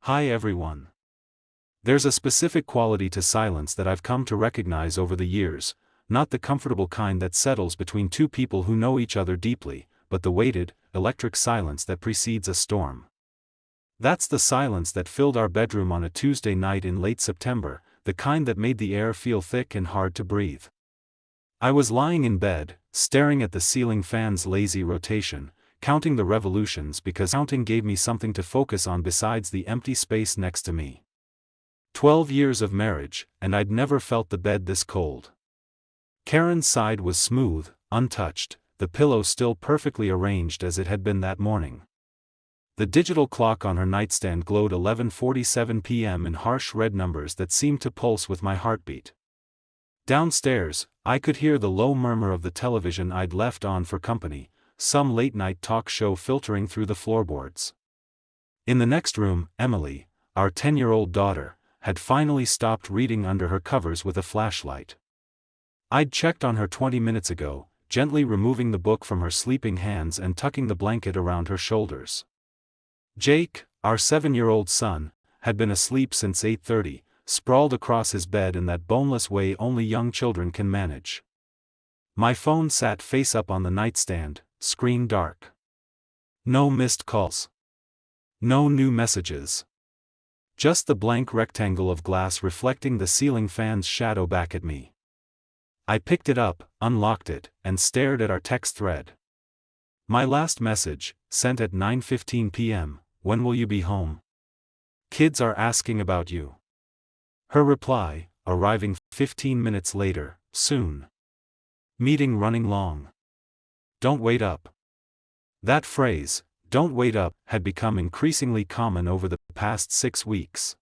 Hi everyone. There's a specific quality to silence that I've come to recognize over the years, not the comfortable kind that settles between two people who know each other deeply, but the weighted, electric silence that precedes a storm. That's the silence that filled our bedroom on a Tuesday night in late September, the kind that made the air feel thick and hard to breathe. I was lying in bed, staring at the ceiling fan's lazy rotation, counting the revolutions because counting gave me something to focus on besides the empty space next to me. 12 years of marriage, and I'd never felt the bed this cold. Karen's side was smooth, untouched, the pillow still perfectly arranged as it had been that morning. The digital clock on her nightstand glowed 11:47 p.m. in harsh red numbers that seemed to pulse with my heartbeat. Downstairs, I could hear the low murmur of the television I'd left on for company, some late-night talk show filtering through the floorboards. In the next room, Emily, our 10-year-old daughter, had finally stopped reading under her covers with a flashlight. I'd checked on her 20 minutes ago, gently removing the book from her sleeping hands and tucking the blanket around her shoulders. Jake, our 7-year-old son, had been asleep since 8:30, sprawled across his bed in that boneless way only young children can manage. My phone sat face up on the nightstand, screen dark. No missed calls. No new messages. Just the blank rectangle of glass reflecting the ceiling fan's shadow back at me. I picked it up, unlocked it, and stared at our text thread. My last message, sent at 9:15 p.m., "When will you be home? Kids are asking about you." Her reply, arriving 15 minutes later, "Soon. Meeting running long. Don't wait up." That phrase, "don't wait up," had become increasingly common over the past 6 weeks.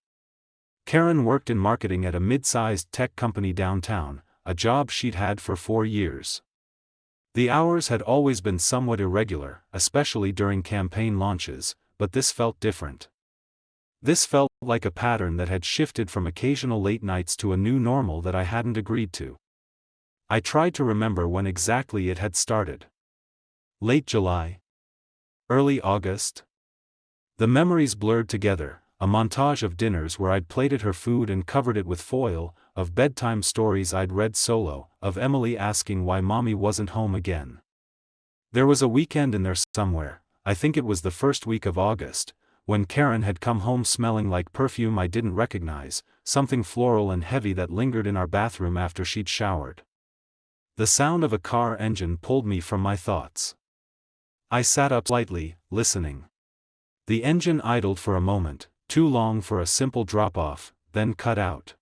Karen worked in marketing at a mid-sized tech company downtown, a job she'd had for 4 years. The hours had always been somewhat irregular, especially during campaign launches, but this felt different. This felt like a pattern that had shifted from occasional late nights to a new normal that I hadn't agreed to. I tried to remember when exactly it had started. Late July? Early August? The memories blurred together, a montage of dinners where I'd plated her food and covered it with foil, of bedtime stories I'd read solo, of Emily asking why mommy wasn't home again. There was a weekend in there somewhere, I think it was the first week of August, when Karen had come home smelling like perfume I didn't recognize, something floral and heavy that lingered in our bathroom after she'd showered. The sound of a car engine pulled me from my thoughts. I sat up slightly, listening. The engine idled for a moment, too long for a simple drop-off, then cut out.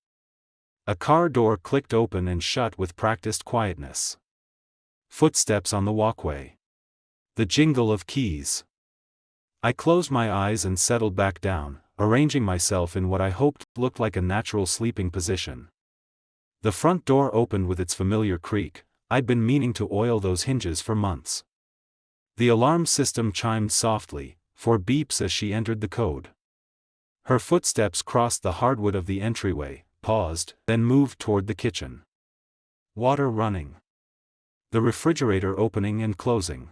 A car door clicked open and shut with practiced quietness. Footsteps on the walkway. The jingle of keys. I closed my eyes and settled back down, arranging myself in what I hoped looked like a natural sleeping position. The front door opened with its familiar creak. I'd been meaning to oil those hinges for months. The alarm system chimed softly, 4 beeps as she entered the code. Her footsteps crossed the hardwood of the entryway, paused, then moved toward the kitchen. Water running. The refrigerator opening and closing.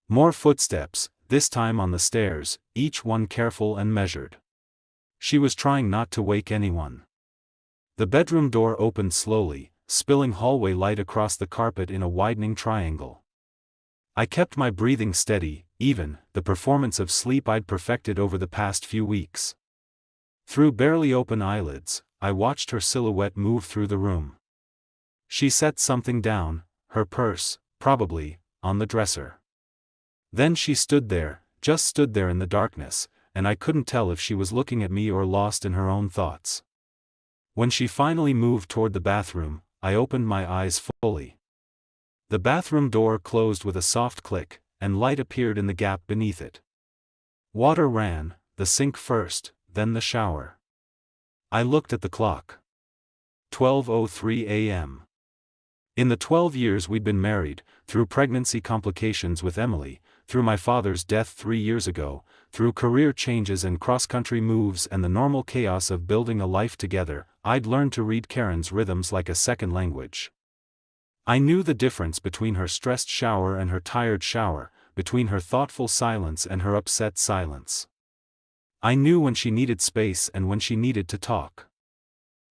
More footsteps, this time on the stairs, each one careful and measured. She was trying not to wake anyone. The bedroom door opened slowly, spilling hallway light across the carpet in a widening triangle. I kept my breathing steady, even, the performance of sleep I'd perfected over the past few weeks. Through barely open eyelids, I watched her silhouette move through the room. She set something down, her purse, probably, on the dresser. Then she stood there, just stood there in the darkness, and I couldn't tell if she was looking at me or lost in her own thoughts. When she finally moved toward the bathroom, I opened my eyes fully. The bathroom door closed with a soft click, and light appeared in the gap beneath it. Water ran, the sink first, then the shower. I looked at the clock. 12:03 a.m. In the 12 years we'd been married, through pregnancy complications with Emily, through my father's death 3 years ago, through career changes and cross-country moves and the normal chaos of building a life together, I'd learned to read Karen's rhythms like a second language. I knew the difference between her stressed shower and her tired shower, between her thoughtful silence and her upset silence. I knew when she needed space and when she needed to talk.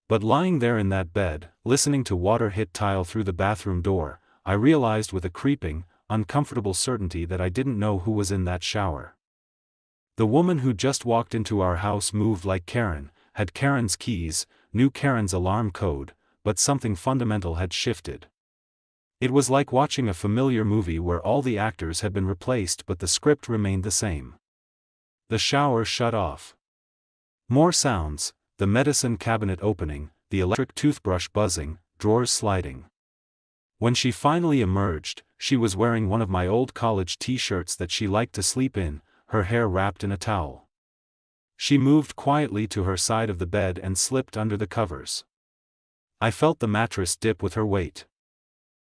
But lying there in that bed, listening to water hit tile through the bathroom door, I realized with a creeping, uncomfortable certainty that I didn't know who was in that shower. The woman who just walked into our house moved like Karen, had Karen's keys, knew Karen's alarm code, but something fundamental had shifted. It was like watching a familiar movie where all the actors had been replaced but the script remained the same. The shower shut off. More sounds, the medicine cabinet opening, the electric toothbrush buzzing, drawers sliding. When she finally emerged, she was wearing one of my old college t-shirts that she liked to sleep in, her hair wrapped in a towel. She moved quietly to her side of the bed and slipped under the covers. I felt the mattress dip with her weight.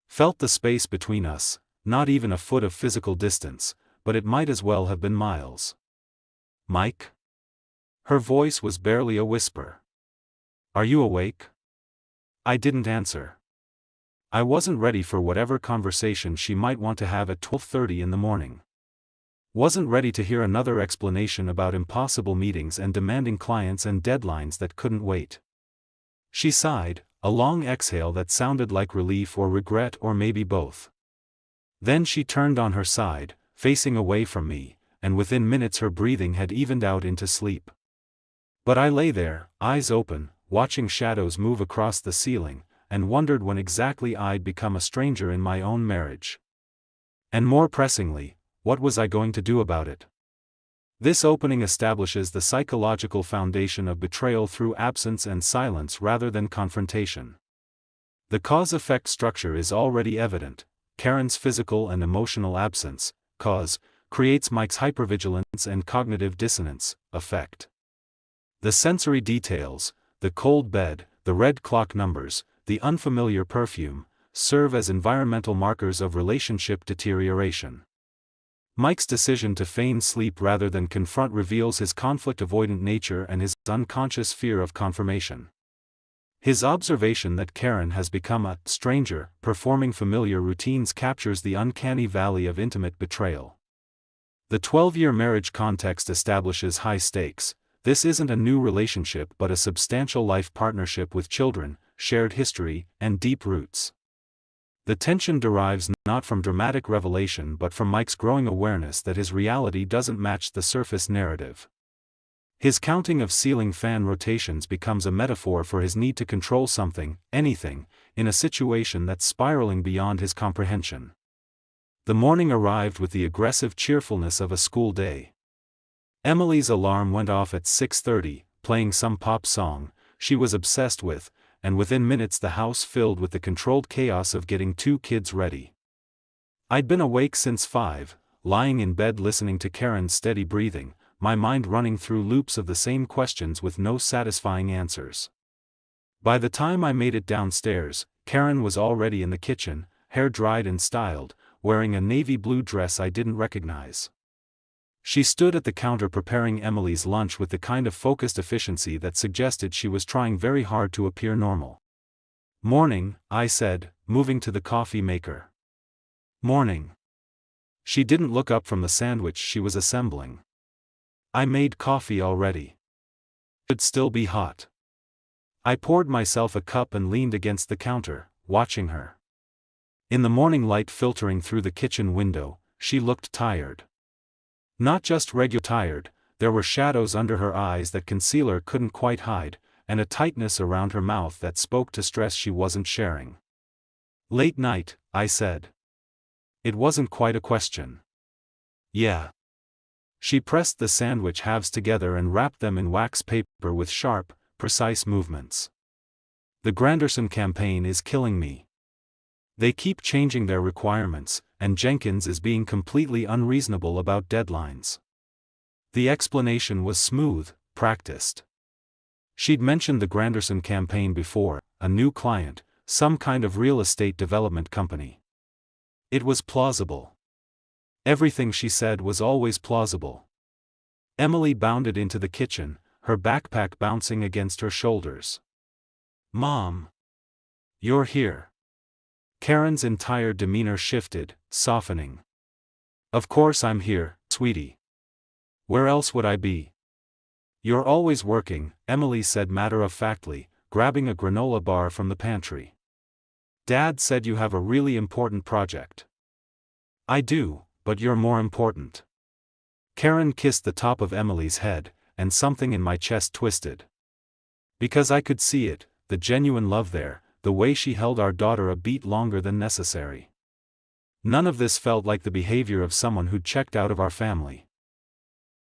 Felt the space between us, not even a foot of physical distance, but it might as well have been miles. "Mike?" Her voice was barely a whisper. "Are you awake?" I didn't answer. I wasn't ready for whatever conversation she might want to have at 12:30 in the morning. Wasn't ready to hear another explanation about impossible meetings and demanding clients and deadlines that couldn't wait. She sighed, a long exhale that sounded like relief or regret or maybe both. Then she turned on her side, facing away from me, and within minutes her breathing had evened out into sleep. But I lay there, eyes open, watching shadows move across the ceiling, and wondered when exactly I'd become a stranger in my own marriage. And more pressingly, what was I going to do about it? This opening establishes the psychological foundation of betrayal through absence and silence rather than confrontation. The cause-effect structure is already evident. Karen's physical and emotional absence, cause, creates Mike's hypervigilance and cognitive dissonance, effect. The sensory details, the cold bed, the red clock numbers, the unfamiliar perfume, serve as environmental markers of relationship deterioration. Mike's decision to feign sleep rather than confront reveals his conflict-avoidant nature and his unconscious fear of confirmation. His observation that Karen has become a stranger, performing familiar routines captures the uncanny valley of intimate betrayal. The 12-year marriage context establishes high stakes. This isn't a new relationship but a substantial life partnership with children, shared history, and deep roots. The tension derives not from dramatic revelation but from Mike's growing awareness that his reality doesn't match the surface narrative. His counting of ceiling fan rotations becomes a metaphor for his need to control something, anything, in a situation that's spiraling beyond his comprehension. The morning arrived with the aggressive cheerfulness of a school day. Emily's alarm went off at 6:30, playing some pop song she was obsessed with, and within minutes the house filled with the controlled chaos of getting two kids ready. I'd been awake since 5, lying in bed listening to Karen's steady breathing, my mind running through loops of the same questions with no satisfying answers. By the time I made it downstairs, Karen was already in the kitchen, hair dried and styled, wearing a navy blue dress I didn't recognize. She stood at the counter preparing Emily's lunch with the kind of focused efficiency that suggested she was trying very hard to appear normal. "Morning," I said, moving to the coffee maker. "Morning." She didn't look up from the sandwich she was assembling. "I made coffee already. Should still be hot." I poured myself a cup and leaned against the counter, watching her. In the morning light filtering through the kitchen window, she looked tired. Not just regular tired, there were shadows under her eyes that concealer couldn't quite hide, and a tightness around her mouth that spoke to stress she wasn't sharing. "Late night," I said. It wasn't quite a question. "Yeah." She pressed the sandwich halves together and wrapped them in wax paper with sharp, precise movements. "The Granderson campaign is killing me. They keep changing their requirements, and Jenkins is being completely unreasonable about deadlines." The explanation was smooth, practiced. She'd mentioned the Granderson campaign before, a new client, some kind of real estate development company. It was plausible. Everything she said was always plausible. Emily bounded into the kitchen, her backpack bouncing against her shoulders. "Mom! You're here." Karen's entire demeanor shifted, softening. "Of course I'm here, sweetie. Where else would I be?" You're always working, Emily said matter-of-factly, grabbing a granola bar from the pantry. Dad said you have a really important project. I do, but you're more important. Karen kissed the top of Emily's head, and something in my chest twisted. Because I could see it, the genuine love there, the way she held our daughter a beat longer than necessary. None of this felt like the behavior of someone who'd checked out of our family.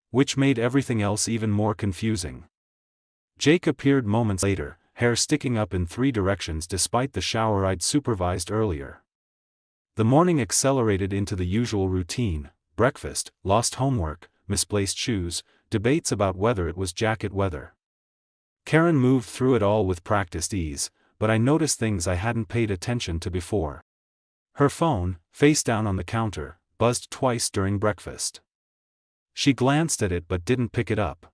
Which made everything else even more confusing. Jake appeared moments later, hair sticking up in 3 directions despite the shower I'd supervised earlier. The morning accelerated into the usual routine: breakfast, lost homework, misplaced shoes, debates about whether it was jacket weather. Karen moved through it all with practiced ease, but I noticed things I hadn't paid attention to before. Her phone, face down on the counter, buzzed twice during breakfast. She glanced at it but didn't pick it up.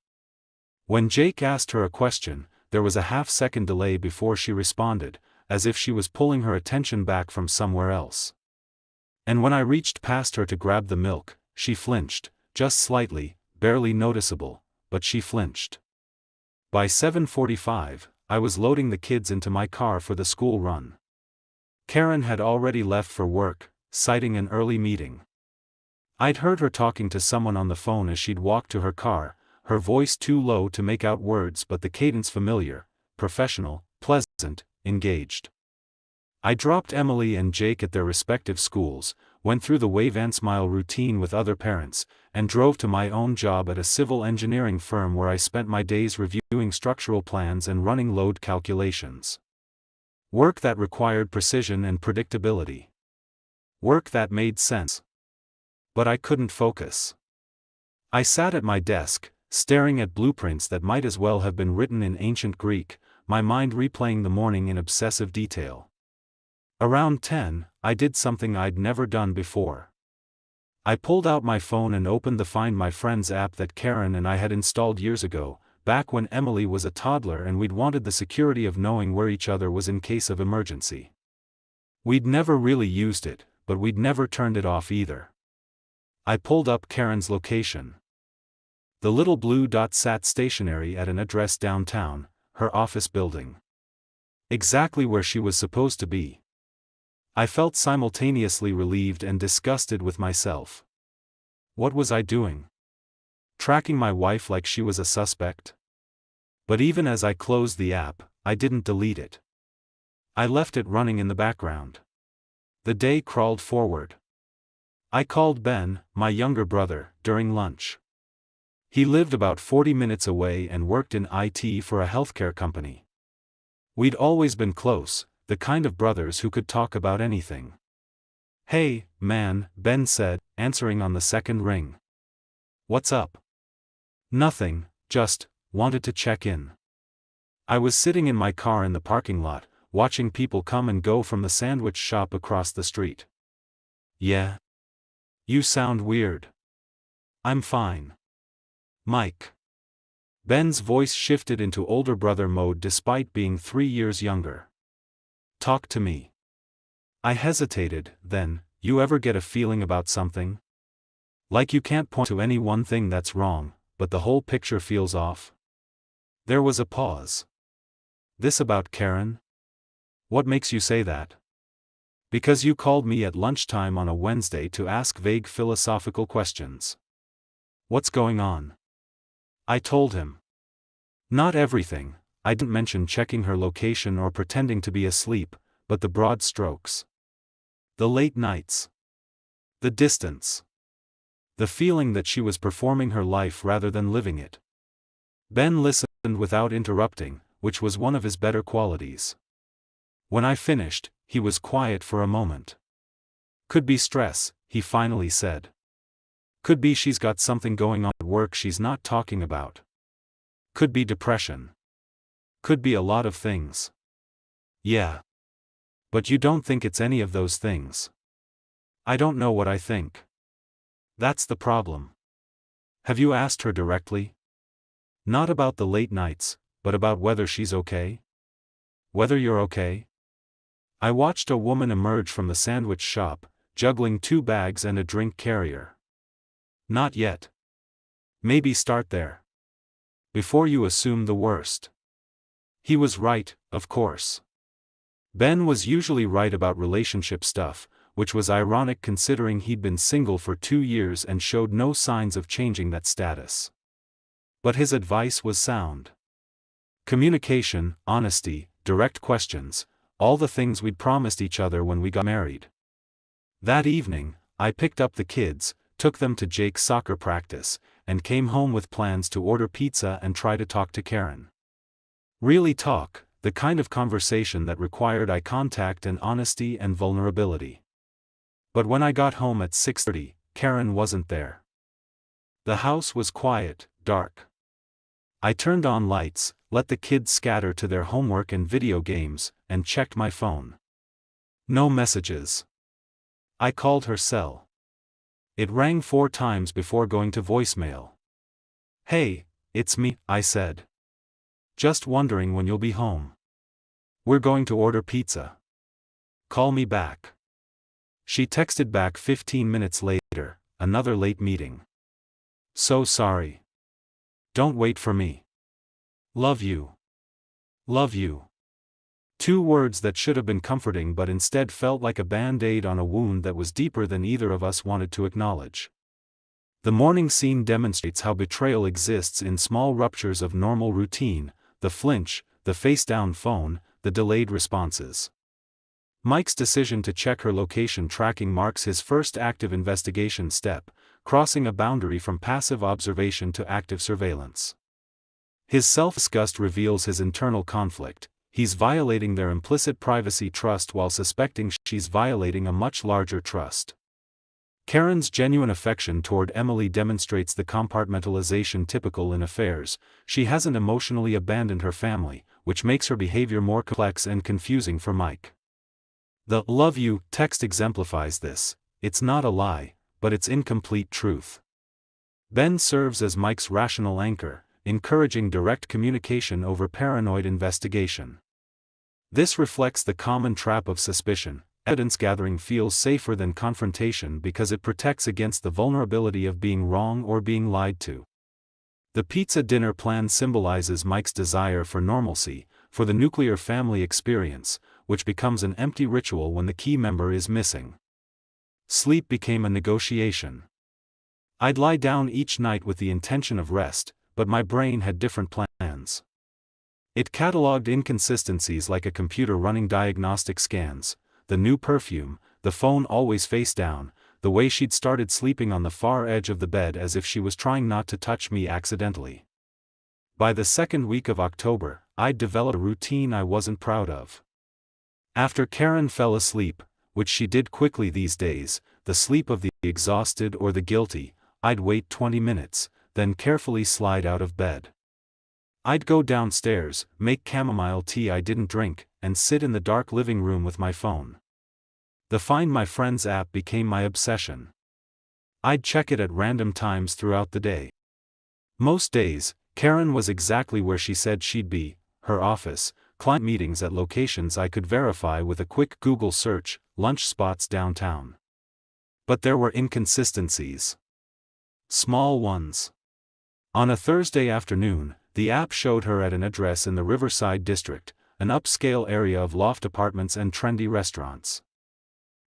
When Jake asked her a question, there was a half-second delay before she responded, as if she was pulling her attention back from somewhere else. And when I reached past her to grab the milk, she flinched, just slightly, barely noticeable, but she flinched. By 7:45, I was loading the kids into my car for the school run. Karen had already left for work, citing an early meeting. I'd heard her talking to someone on the phone as she'd walked to her car, her voice too low to make out words but the cadence familiar, professional, pleasant, engaged. I dropped Emily and Jake at their respective schools, went through the wave and smile routine with other parents, and drove to my own job at a civil engineering firm where I spent my days reviewing structural plans and running load calculations. Work that required precision and predictability. Work that made sense. But I couldn't focus. I sat at my desk, staring at blueprints that might as well have been written in ancient Greek, my mind replaying the morning in obsessive detail. Around 10, I did something I'd never done before. I pulled out my phone and opened the Find My Friends app that Karen and I had installed years ago, back when Emily was a toddler and we'd wanted the security of knowing where each other was in case of emergency. We'd never really used it, but we'd never turned it off either. I pulled up Karen's location. The little blue dot sat stationary at an address downtown, her office building. Exactly where she was supposed to be. I felt simultaneously relieved and disgusted with myself. What was I doing? Tracking my wife like she was a suspect? But even as I closed the app, I didn't delete it. I left it running in the background. The day crawled forward. I called Ben, my younger brother, during lunch. He lived about 40 minutes away and worked in IT for a healthcare company. We'd always been close, the kind of brothers who could talk about anything. "Hey, man," Ben said, answering on the second ring. "What's up?" "Nothing, just wanted to check in." I was sitting in my car in the parking lot, watching people come and go from the sandwich shop across the street. "Yeah? You sound weird." "I'm fine. Mike." Ben's voice shifted into older brother mode despite being 3 years younger. "Talk to me." I hesitated, then, "You ever get a feeling about something? Like you can't point to any one thing that's wrong, but the whole picture feels off?" There was a pause. "This about Karen? What makes you say that?" "Because you called me at lunchtime on a Wednesday to ask vague philosophical questions." "What's going on?" I told him. Not everything. I didn't mention checking her location or pretending to be asleep, but the broad strokes. The late nights. The distance. The feeling that she was performing her life rather than living it. Ben listened without interrupting, which was one of his better qualities. When I finished, he was quiet for a moment. "Could be stress," he finally said. "Could be she's got something going on at work she's not talking about. Could be depression. Could be a lot of things." "Yeah. But you don't think it's any of those things?" "I don't know what I think. That's the problem." "Have you asked her directly? Not about the late nights, but about whether she's okay? Whether you're okay?" I watched a woman emerge from the sandwich shop, juggling 2 bags and a drink carrier. "Not yet. Maybe start there." before you assume the worst. He was right, of course. Ben was usually right about relationship stuff, which was ironic considering he'd been single for 2 years and showed no signs of changing that status. But his advice was sound. Communication, honesty, direct questions, all the things we'd promised each other when we got married. That evening, I picked up the kids, took them to Jake's soccer practice, and came home with plans to order pizza and try to talk to Karen. Really talk, the kind of conversation that required eye contact and honesty and vulnerability. But when I got home at 6:30, Karen wasn't there. The house was quiet, dark. I turned on lights, let the kids scatter to their homework and video games, and checked my phone. No messages. I called her cell. It rang 4 times before going to voicemail. "Hey, it's me," I said. "Just wondering when you'll be home. We're going to order pizza. Call me back." She texted back 15 minutes later, "Another late meeting. So sorry. Don't wait for me. Love you. Love you." 2 words that should have been comforting but instead felt like a band-aid on a wound that was deeper than either of us wanted to acknowledge. The morning scene demonstrates how betrayal exists in small ruptures of normal routine, the flinch, the face-down phone, the delayed responses. Mike's decision to check her location tracking marks his first active investigation step, crossing a boundary from passive observation to active surveillance. His self-disgust reveals his internal conflict. He's violating their implicit privacy trust while suspecting she's violating a much larger trust. Karen's genuine affection toward Emily demonstrates the compartmentalization typical in affairs. She hasn't emotionally abandoned her family, which makes her behavior more complex and confusing for Mike. The "love you" text exemplifies this. It's not a lie, but it's incomplete truth. Ben serves as Mike's rational anchor, encouraging direct communication over paranoid investigation. This reflects the common trap of suspicion. Evidence gathering feels safer than confrontation because it protects against the vulnerability of being wrong or being lied to. The pizza dinner plan symbolizes Mike's desire for normalcy, for the nuclear family experience, which becomes an empty ritual when the key member is missing. Sleep became a negotiation. I'd lie down each night with the intention of rest, but my brain had different plans. It cataloged inconsistencies like a computer running diagnostic scans: the new perfume, the phone always face down, the way she'd started sleeping on the far edge of the bed as if she was trying not to touch me accidentally. By the second week of October, I'd developed a routine I wasn't proud of. After Karen fell asleep, which she did quickly these days, the sleep of the exhausted or the guilty, I'd wait 20 minutes, then carefully slide out of bed. I'd go downstairs, make chamomile tea I didn't drink, and sit in the dark living room with my phone. The Find My Friends app became my obsession. I'd check it at random times throughout the day. Most days, Karen was exactly where she said she'd be: her office, client meetings at locations I could verify with a quick Google search, lunch spots downtown. But there were inconsistencies. Small ones. On a Thursday afternoon, the app showed her at an address in the Riverside district, an upscale area of loft apartments and trendy restaurants.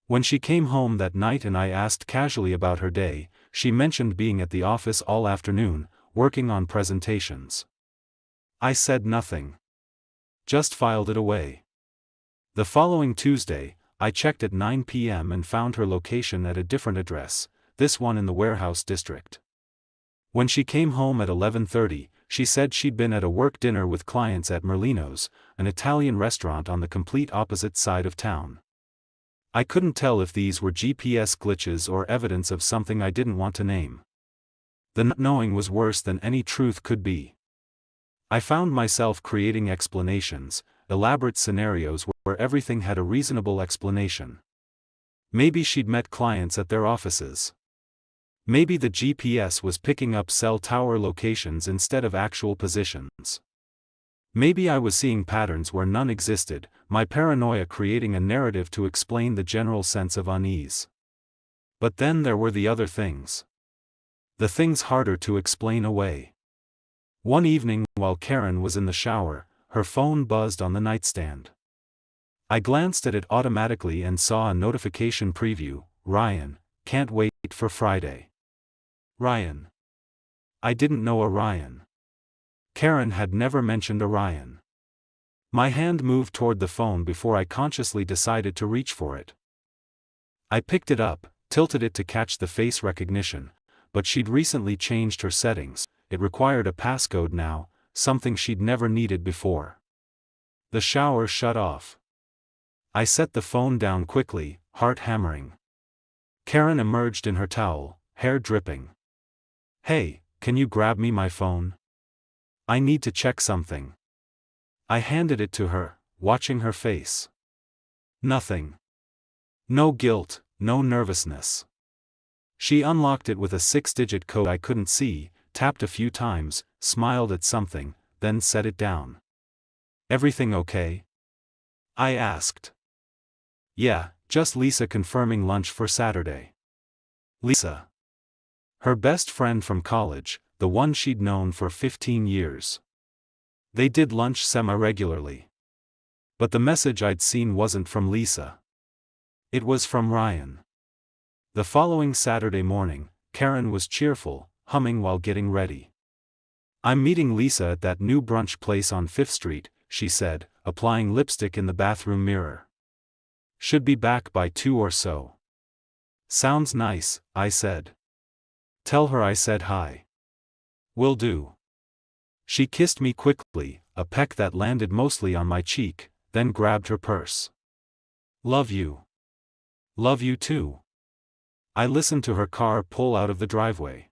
When she came home that night and I asked casually about her day, she mentioned being at the office all afternoon, working on presentations. I said nothing. Just filed it away. The following Tuesday, I checked at 9 p.m. and found her location at a different address, this one in the warehouse district. When she came home at 11:30, she said she'd been at a work dinner with clients at Merlino's, an Italian restaurant on the complete opposite side of town. I couldn't tell if these were GPS glitches or evidence of something I didn't want to name. The not knowing was worse than any truth could be. I found myself creating explanations, elaborate scenarios where everything had a reasonable explanation. Maybe she'd met clients at their offices. Maybe the GPS was picking up cell tower locations instead of actual positions. Maybe I was seeing patterns where none existed, my paranoia creating a narrative to explain the general sense of unease. But then there were the other things. The things harder to explain away. One evening, while Karen was in the shower, her phone buzzed on the nightstand. I glanced at it automatically and saw a notification preview: Ryan, can't wait for Friday. Ryan. I didn't know a Ryan. Karen had never mentioned a Ryan. My hand moved toward the phone before I consciously decided to reach for it. I picked it up, tilted it to catch the face recognition, but she'd recently changed her settings. It required a passcode now, something she'd never needed before. The shower shut off. I set the phone down quickly, heart hammering. Karen emerged in her towel, hair dripping. "Hey, can you grab me my phone? I need to check something." I handed it to her, watching her face. Nothing. No guilt, no nervousness. She unlocked it with a 6-digit code I couldn't see, tapped a few times, smiled at something, then set it down. "Everything okay?" I asked. "Yeah, just Lisa confirming lunch for Saturday." Lisa. Her best friend from college, the one she'd known for 15 years. They did lunch semi-regularly. But the message I'd seen wasn't from Lisa. It was from Ryan. The following Saturday morning, Karen was cheerful, humming while getting ready. "I'm meeting Lisa at that new brunch place on 5th Street, she said, applying lipstick in the bathroom mirror. "Should be back by 2 or so." "Sounds nice," I said. "Tell her I said hi." "Will do." She kissed me quickly, a peck that landed mostly on my cheek, then grabbed her purse. "Love you." "Love you too." I listened to her car pull out of the driveway.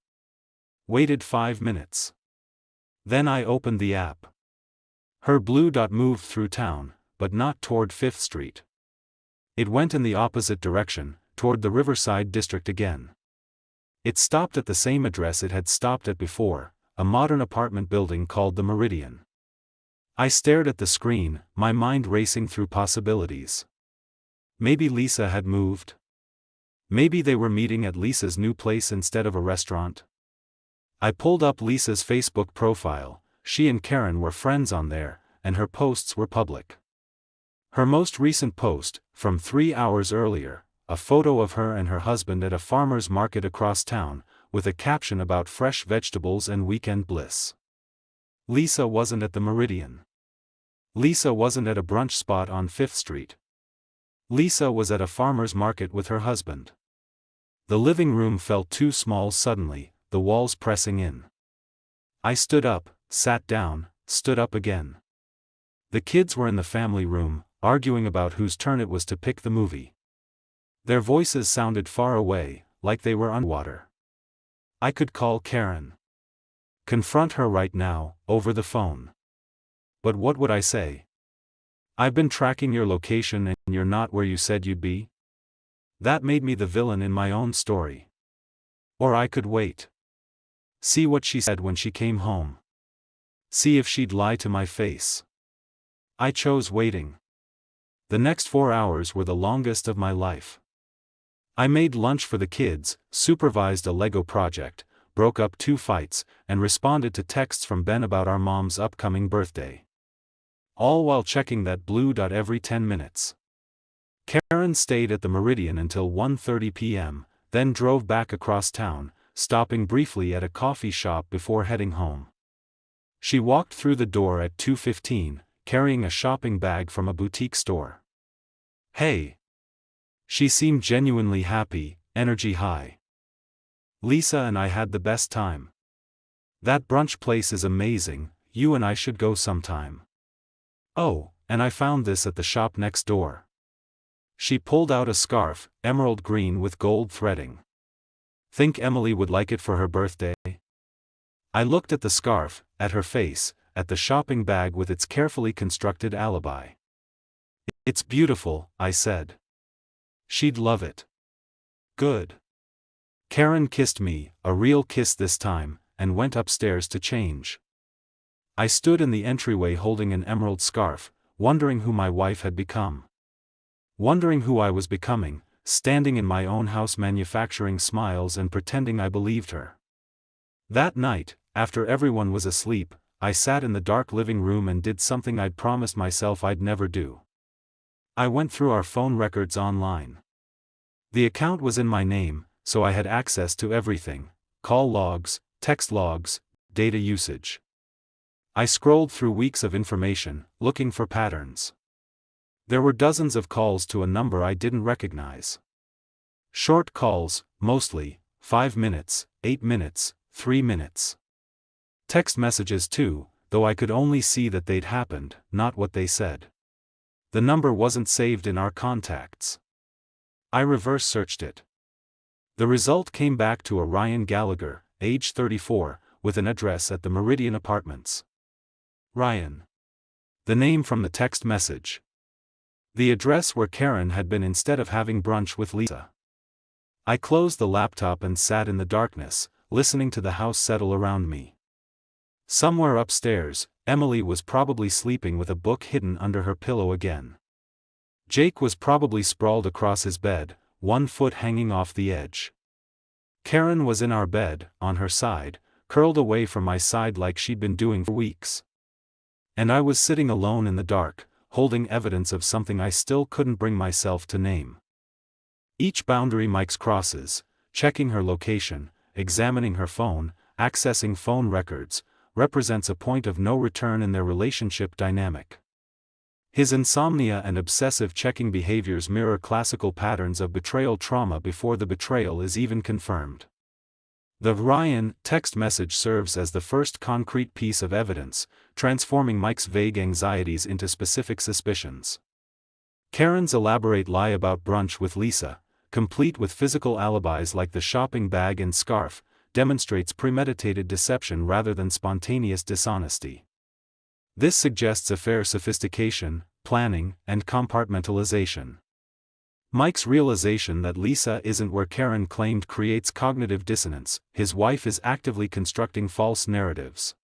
Waited 5 minutes. Then I opened the app. Her blue dot moved through town, but not toward 5th Street. It went in the opposite direction, toward the Riverside district again. It stopped at the same address it had stopped at before, a modern apartment building called the Meridian. I stared at the screen, my mind racing through possibilities. Maybe Lisa had moved. Maybe they were meeting at Lisa's new place instead of a restaurant. I pulled up Lisa's Facebook profile. She and Karen were friends on there, and her posts were public. Her most recent post, from 3 hours earlier, a photo of her and her husband at a farmer's market across town, with a caption about fresh vegetables and weekend bliss. Lisa wasn't at the Meridian. Lisa wasn't at a brunch spot on 5th Street. Lisa was at a farmer's market with her husband. The living room felt too small suddenly, the walls pressing in. I stood up, sat down, stood up again. The kids were in the family room, arguing about whose turn it was to pick the movie. Their voices sounded far away, like they were underwater. I could call Karen. Confront her right now, over the phone. But what would I say? "I've been tracking your location and you're not where you said you'd be?" That made me the villain in my own story. Or I could wait. See what she said when she came home. See if she'd lie to my face. I chose waiting. The next 4 hours were the longest of my life. I made lunch for the kids, supervised a Lego project, broke up 2 fights, and responded to texts from Ben about our mom's upcoming birthday. All while checking that blue dot every 10 minutes. Karen stayed at the Meridian until 1:30 p.m., then drove back across town, stopping briefly at a coffee shop before heading home. She walked through the door at 2:15, carrying a shopping bag from a boutique store. "Hey." She seemed genuinely happy, energy high. "Lisa and I had the best time. That brunch place is amazing, you and I should go sometime. Oh, and I found this at the shop next door." She pulled out a scarf, emerald green with gold threading. "Think Emily would like it for her birthday?" I looked at the scarf, at her face, at the shopping bag with its carefully constructed alibi. "It's beautiful," I said. "She'd love it." "Good." Karen kissed me, a real kiss this time, and went upstairs to change. I stood in the entryway holding an emerald scarf, wondering who my wife had become. Wondering who I was becoming, standing in my own house manufacturing smiles and pretending I believed her. That night, after everyone was asleep, I sat in the dark living room and did something I'd promised myself I'd never do. I went through our phone records online. The account was in my name, so I had access to everything: call logs, text logs, data usage. I scrolled through weeks of information, looking for patterns. There were dozens of calls to a number I didn't recognize. Short calls, mostly, 5 minutes, 8 minutes, 3 minutes. Text messages too, though I could only see that they'd happened, not what they said. The number wasn't saved in our contacts. I reverse searched it. The result came back to a Ryan Gallagher, age 34, with an address at the Meridian Apartments. Ryan. The name from the text message. The address where Karen had been instead of having brunch with Lisa. I closed the laptop and sat in the darkness, listening to the house settle around me. Somewhere upstairs, Emily was probably sleeping with a book hidden under her pillow again. Jake was probably sprawled across his bed, 1 foot hanging off the edge. Karen was in our bed, on her side, curled away from my side like she'd been doing for weeks. And I was sitting alone in the dark, holding evidence of something I still couldn't bring myself to name. Each boundary Mike's crosses, checking her location, examining her phone, accessing phone records, represents a point of no return in their relationship dynamic. His insomnia and obsessive checking behaviors mirror classical patterns of betrayal trauma before the betrayal is even confirmed. The Ryan text message serves as the first concrete piece of evidence, transforming Mike's vague anxieties into specific suspicions. Karen's elaborate lie about brunch with Lisa, complete with physical alibis like the shopping bag and scarf, demonstrates premeditated deception rather than spontaneous dishonesty. This suggests affair sophistication, planning, and compartmentalization. Mike's realization that Lisa isn't where Karen claimed creates cognitive dissonance. His wife is actively constructing false narratives.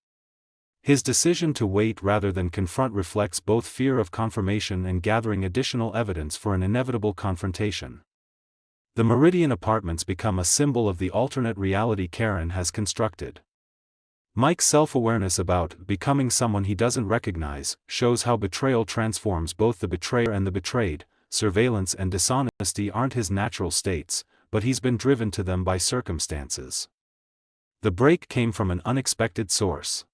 His decision to wait rather than confront reflects both fear of confirmation and gathering additional evidence for an inevitable confrontation. The Meridian Apartments become a symbol of the alternate reality Karen has constructed. Mike's self-awareness about becoming someone he doesn't recognize shows how betrayal transforms both the betrayer and the betrayed. Surveillance and dishonesty aren't his natural states, but he's been driven to them by circumstances. The break came from an unexpected source.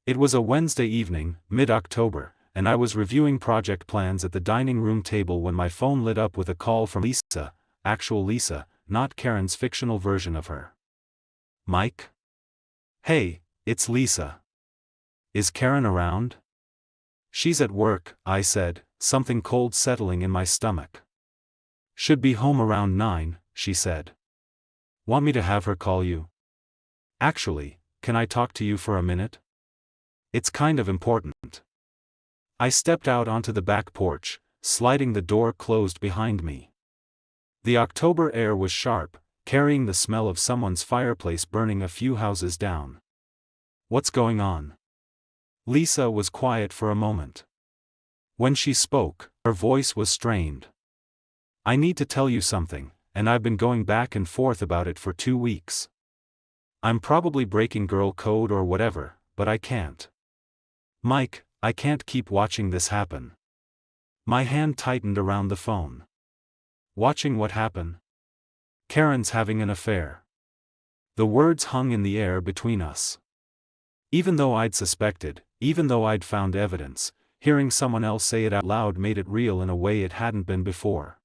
It was a Wednesday evening, mid-October, and I was reviewing project plans at the dining room table when my phone lit up with a call from Lisa, actual Lisa, not Karen's fictional version of her. Mike? Hey, it's Lisa. Is Karen around? She's at work, I said, something cold settling in my stomach. Should be home around 9, she said. Want me to have her call you? Actually, can I talk to you for a minute? It's kind of important. I stepped out onto the back porch, sliding the door closed behind me. The October air was sharp, carrying the smell of someone's fireplace burning a few houses down. What's going on? Lisa was quiet for a moment. When she spoke, her voice was strained. I need to tell you something, and I've been going back and forth about it for 2 weeks. I'm probably breaking girl code or whatever, but I can't. Mike, I can't keep watching this happen. My hand tightened around the phone. Watching what happen? Karen's having an affair. The words hung in the air between us. Even though I'd suspected, even though I'd found evidence, hearing someone else say it out loud made it real in a way it hadn't been before.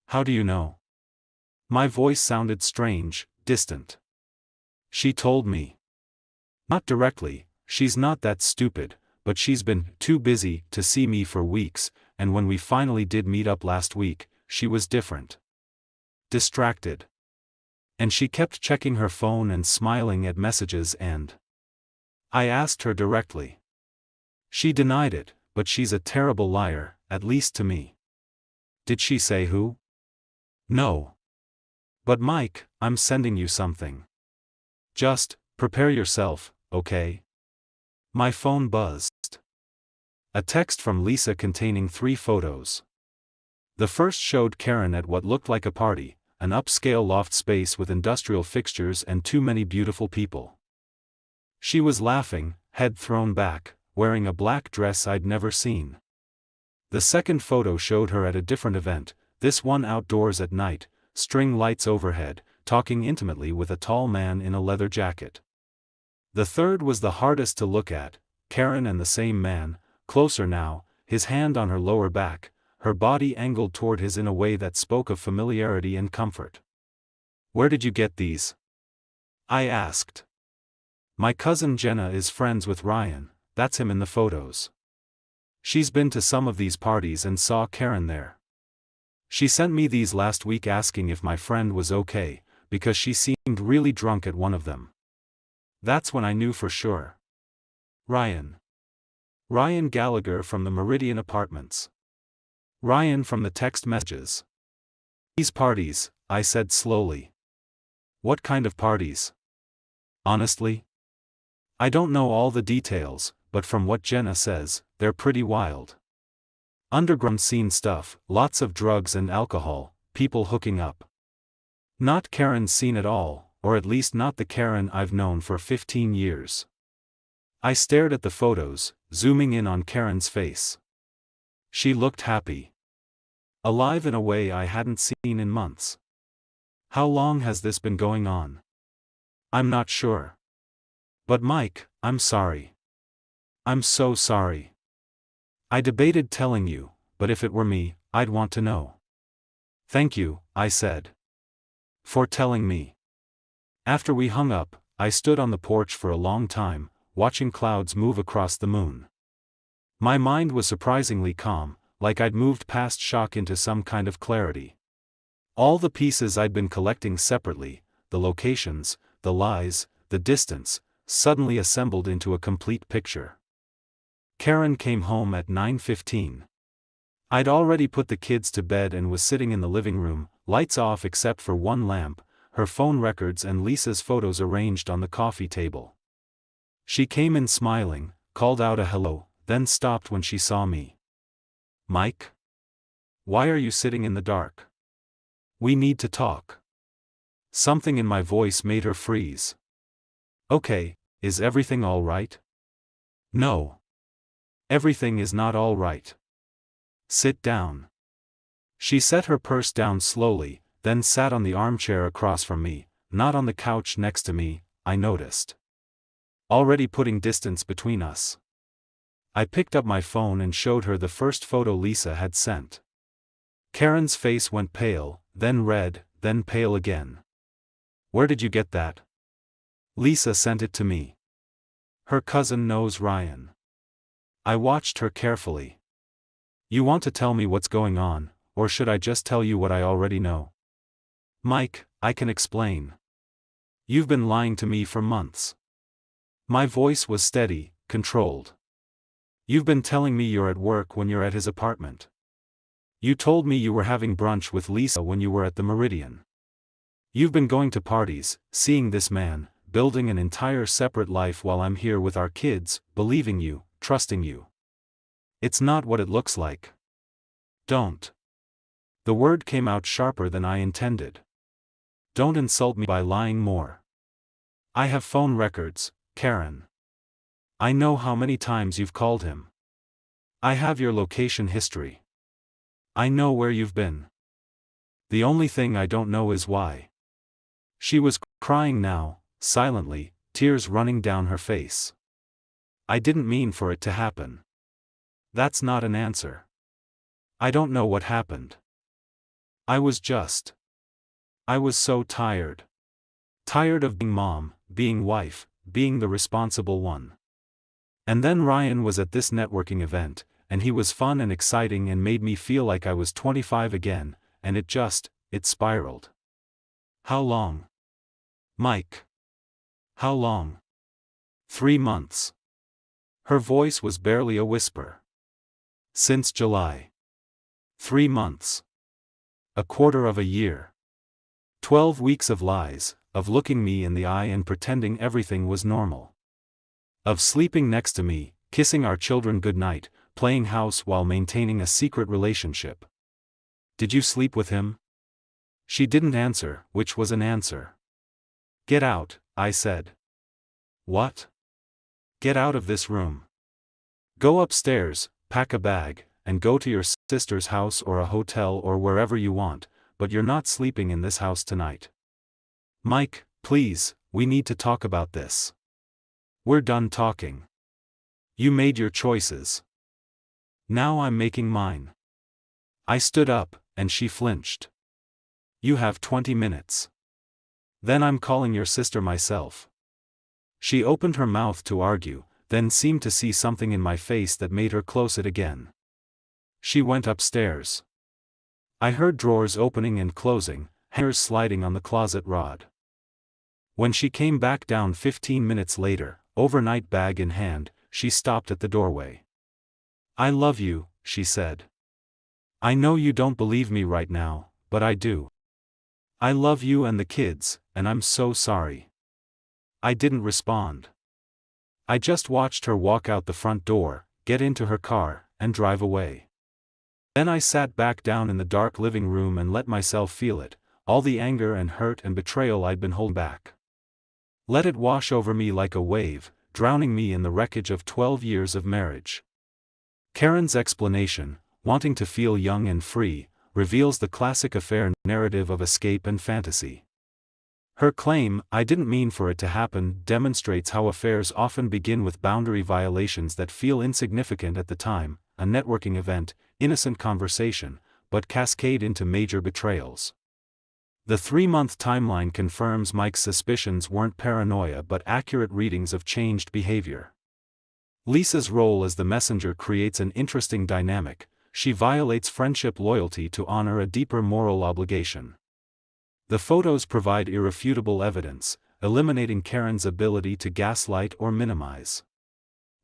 How do you know? My voice sounded strange, distant. She told me. Not directly, she's not that stupid, but she's been too busy to see me for weeks, and when we finally did meet up last week, she was different. Distracted. And she kept checking her phone and smiling at messages and... I asked her directly. She denied it, but she's a terrible liar, at least to me. Did she say who? No. But Mike, I'm sending you something. Just, prepare yourself, okay? My phone buzzed. A text from Lisa containing 3 photos. The first showed Karen at what looked like a party, an upscale loft space with industrial fixtures and too many beautiful people. She was laughing, head thrown back, wearing a black dress I'd never seen. The second photo showed her at a different event, this one outdoors at night, string lights overhead, talking intimately with a tall man in a leather jacket. The third was the hardest to look at, Karen and the same man, closer now, his hand on her lower back, her body angled toward his in a way that spoke of familiarity and comfort. "Where did you get these?" I asked. "My cousin Jenna is friends with Ryan, that's him in the photos. She's been to some of these parties and saw Karen there. She sent me these last week asking if my friend was okay, because she seemed really drunk at one of them." That's when I knew for sure. Ryan. Ryan Gallagher from the Meridian Apartments. Ryan from the text messages. "These parties," I said slowly. "What kind of parties?" "Honestly, I don't know all the details, but from what Jenna says, they're pretty wild. Underground scene stuff, lots of drugs and alcohol, people hooking up. Not Karen's scene at all, or at least not the Karen I've known for 15 years. I stared at the photos, zooming in on Karen's face. She looked happy. Alive in a way I hadn't seen in months. "How long has this been going on?" "I'm not sure. But Mike, I'm sorry. I'm so sorry. I debated telling you, but if it were me, I'd want to know." "Thank you," I said. "For telling me." After we hung up, I stood on the porch for a long time, watching clouds move across the moon. My mind was surprisingly calm, like I'd moved past shock into some kind of clarity. All the pieces I'd been collecting separately, the locations, the lies, the distance, suddenly assembled into a complete picture. Karen came home at 9:15. I'd already put the kids to bed and was sitting in the living room, lights off except for one lamp, her phone records and Lisa's photos arranged on the coffee table. She came in smiling, called out a hello, then stopped when she saw me. "Mike? Why are you sitting in the dark? We need to talk." Something in my voice made her freeze. "Okay, is everything all right?" "No. Everything is not all right. Sit down." She set her purse down slowly, then sat on the armchair across from me, not on the couch next to me, I noticed. Already putting distance between us. I picked up my phone and showed her the first photo Lisa had sent. Karen's face went pale, then red, then pale again. "Where did you get that?" "Lisa sent it to me. Her cousin knows Ryan." I watched her carefully. "You want to tell me what's going on, or should I just tell you what I already know?" "Mike, I can explain. You've been lying to me for months." My voice was steady, controlled. "You've been telling me you're at work when you're at his apartment. You told me you were having brunch with Lisa when you were at the Meridian. You've been going to parties, seeing this man, building an entire separate life while I'm here with our kids, believing you, trusting you. It's not what it looks like. Don't." The word came out sharper than I intended. "Don't insult me by lying more. I have phone records, Karen. I know how many times you've called him. I have your location history. I know where you've been. The only thing I don't know is why." She was crying now, silently, tears running down her face. "I didn't mean for it to happen. That's not an answer. I don't know what happened. I was so tired. Tired of being mom, being wife, being the responsible one. And then Ryan was at this networking event, and he was fun and exciting and made me feel like I was 25 again, and it spiraled." "How long?" "Mike. How long?" 3 months. Her voice was barely a whisper. "Since July. 3 months. A quarter of a year. 12 weeks of lies, of looking me in the eye and pretending everything was normal. Of sleeping next to me, kissing our children goodnight, playing house while maintaining a secret relationship. Did you sleep with him?" She didn't answer, which was an answer. "Get out," I said. "What?" Get out of this room. Go upstairs, pack a bag, and go to your sister's house or a hotel or wherever you want, but you're not sleeping in this house tonight. Mike, please, we need to talk about this. We're done talking. You made your choices. Now I'm making mine. I stood up, and she flinched. You have 20 minutes. Then I'm calling your sister myself. She opened her mouth to argue, then seemed to see something in my face that made her close it again. She went upstairs. I heard drawers opening and closing, hangers sliding on the closet rod. When she came back down 15 minutes later, overnight bag in hand, she stopped at the doorway. I love you, she said. I know you don't believe me right now, but I do. I love you and the kids, and I'm so sorry. I didn't respond. I just watched her walk out the front door, get into her car, and drive away. Then I sat back down in the dark living room and let myself feel it, all the anger and hurt and betrayal I'd been holding back. Let it wash over me like a wave, drowning me in the wreckage of 12 years of marriage. Karen's explanation, wanting to feel young and free, reveals the classic affair narrative of escape and fantasy. Her claim, "I didn't mean for it to happen," demonstrates how affairs often begin with boundary violations that feel insignificant at the time, a networking event, innocent conversation, but cascade into major betrayals. The 3-month timeline confirms Mike's suspicions weren't paranoia but accurate readings of changed behavior. Lisa's role as the messenger creates an interesting dynamic. She violates friendship loyalty to honor a deeper moral obligation. The photos provide irrefutable evidence, eliminating Karen's ability to gaslight or minimize.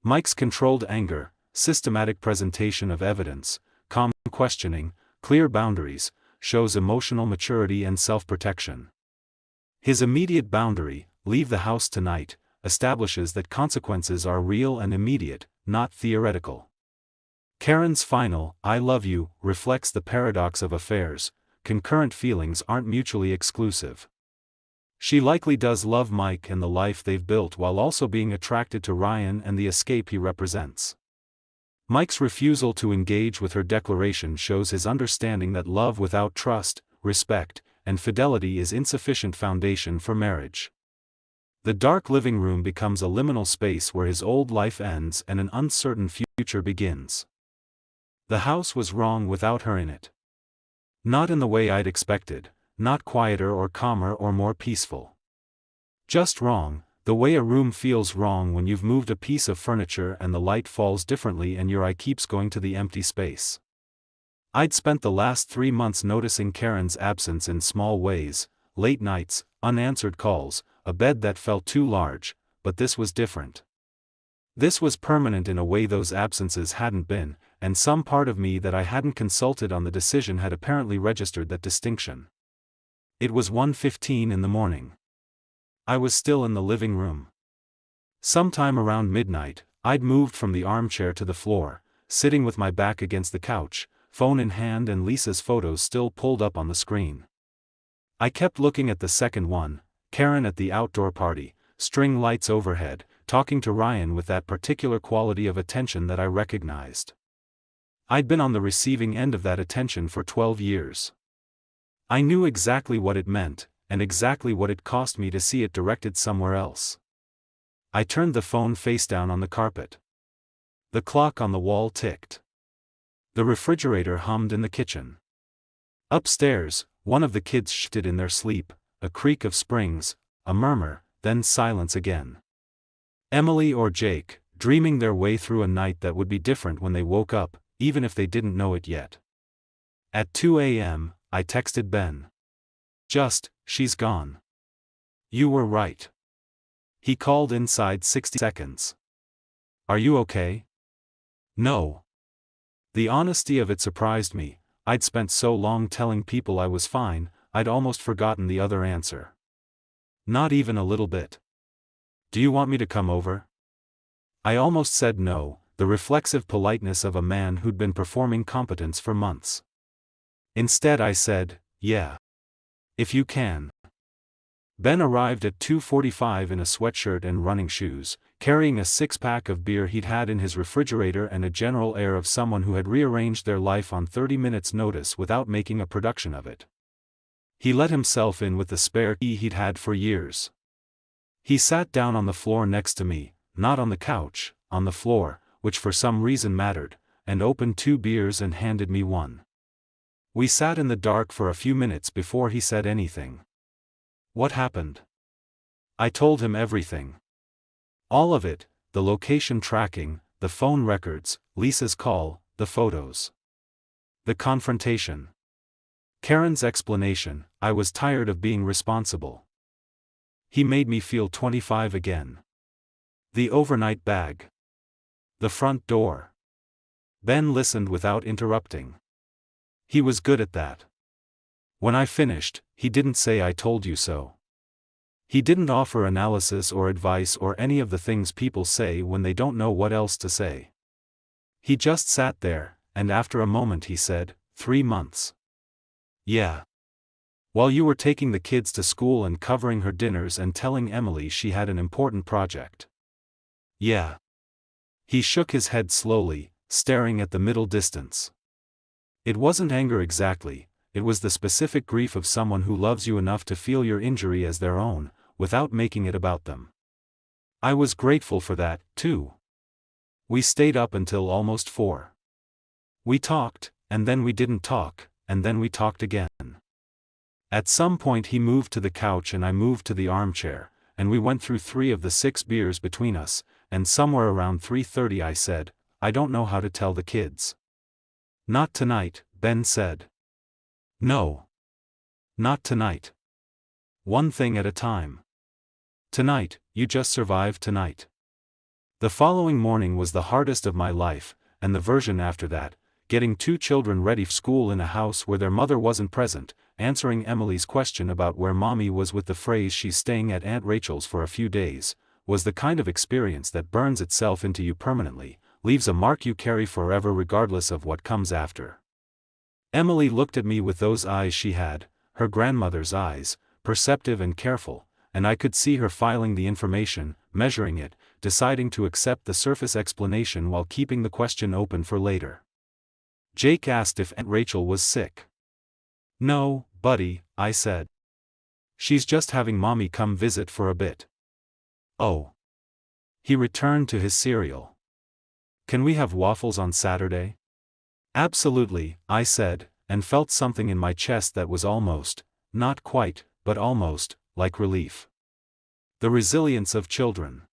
Mike's controlled anger, systematic presentation of evidence, calm questioning, clear boundaries, shows emotional maturity and self-protection. His immediate boundary, "leave the house tonight," establishes that consequences are real and immediate, not theoretical. Karen's final, "I love you," reflects the paradox of affairs. Concurrent feelings aren't mutually exclusive. She likely does love Mike and the life they've built while also being attracted to Ryan and the escape he represents. Mike's refusal to engage with her declaration shows his understanding that love without trust, respect, and fidelity is insufficient foundation for marriage. The dark living room becomes a liminal space where his old life ends and an uncertain future begins. The house was wrong without her in it. Not in the way I'd expected, not quieter or calmer or more peaceful. Just wrong, the way a room feels wrong when you've moved a piece of furniture and the light falls differently and your eye keeps going to the empty space. I'd spent the last 3 months noticing Karen's absence in small ways, late nights, unanswered calls, a bed that felt too large, but this was different. This was permanent in a way those absences hadn't been, and some part of me that I hadn't consulted on the decision had apparently registered that distinction. It was 1:15 in the morning. I was still in the living room. Sometime around midnight, I'd moved from the armchair to the floor, sitting with my back against the couch, phone in hand and Lisa's photos still pulled up on the screen. I kept looking at the second one, Karen at the outdoor party, string lights overhead, talking to Ryan with that particular quality of attention that I recognized. I'd been on the receiving end of that attention for 12 years. I knew exactly what it meant, and exactly what it cost me to see it directed somewhere else. I turned the phone face down on the carpet. The clock on the wall ticked. The refrigerator hummed in the kitchen. Upstairs, one of the kids shifted in their sleep, a creak of springs, a murmur, then silence again. Emily or Jake, dreaming their way through a night that would be different when they woke up, even if they didn't know it yet. At 2 a.m., I texted Ben. She's gone. You were right. He called inside 60 seconds. Are you okay? No. The honesty of it surprised me. I'd spent so long telling people I was fine, I'd almost forgotten the other answer. Not even a little bit. Do you want me to come over? I almost said no, the reflexive politeness of a man who'd been performing competence for months. Instead I said, yeah. If you can. Ben arrived at 2:45 in a sweatshirt and running shoes, carrying a six-pack of beer he'd had in his refrigerator and a general air of someone who had rearranged their life on 30 minutes' notice without making a production of it. He let himself in with the spare key he'd had for years. He sat down on the floor next to me, not on the couch, on the floor, which for some reason mattered, and opened 2 beers and handed me one. We sat in the dark for a few minutes before he said anything. What happened? I told him everything. All of it, the location tracking, the phone records, Lisa's call, the photos. The confrontation. Karen's explanation, I was tired of being responsible. He made me feel 25 again. The overnight bag. The front door. Ben listened without interrupting. He was good at that. When I finished, he didn't say I told you so. He didn't offer analysis or advice or any of the things people say when they don't know what else to say. He just sat there, and after a moment he said, 3 months. Yeah. While you were taking the kids to school and covering her dinners and telling Emily she had an important project. Yeah. He shook his head slowly, staring at the middle distance. It wasn't anger exactly, it was the specific grief of someone who loves you enough to feel your injury as their own, without making it about them. I was grateful for that, too. We stayed up until almost 4. We talked, and then we didn't talk, and then we talked again. At some point he moved to the couch and I moved to the armchair, and we went through 3 of the 6 beers between us, and somewhere around 3:30 I said, I don't know how to tell the kids. Not tonight, Ben said. No. Not tonight. One thing at a time. Tonight, you just survive tonight. The following morning was the hardest of my life, and the version after that, getting 2 children ready for school in a house where their mother wasn't present, answering Emily's question about where mommy was with the phrase she's staying at Aunt Rachel's for a few days, was the kind of experience that burns itself into you permanently, leaves a mark you carry forever regardless of what comes after. Emily looked at me with those eyes she had, her grandmother's eyes, perceptive and careful, and I could see her filing the information, measuring it, deciding to accept the surface explanation while keeping the question open for later. Jake asked if Aunt Rachel was sick. No, buddy, I said. She's just having mommy come visit for a bit. Oh. He returned to his cereal. Can we have waffles on Saturday? Absolutely, I said, and felt something in my chest that was almost, not quite, but almost, like relief. The resilience of children.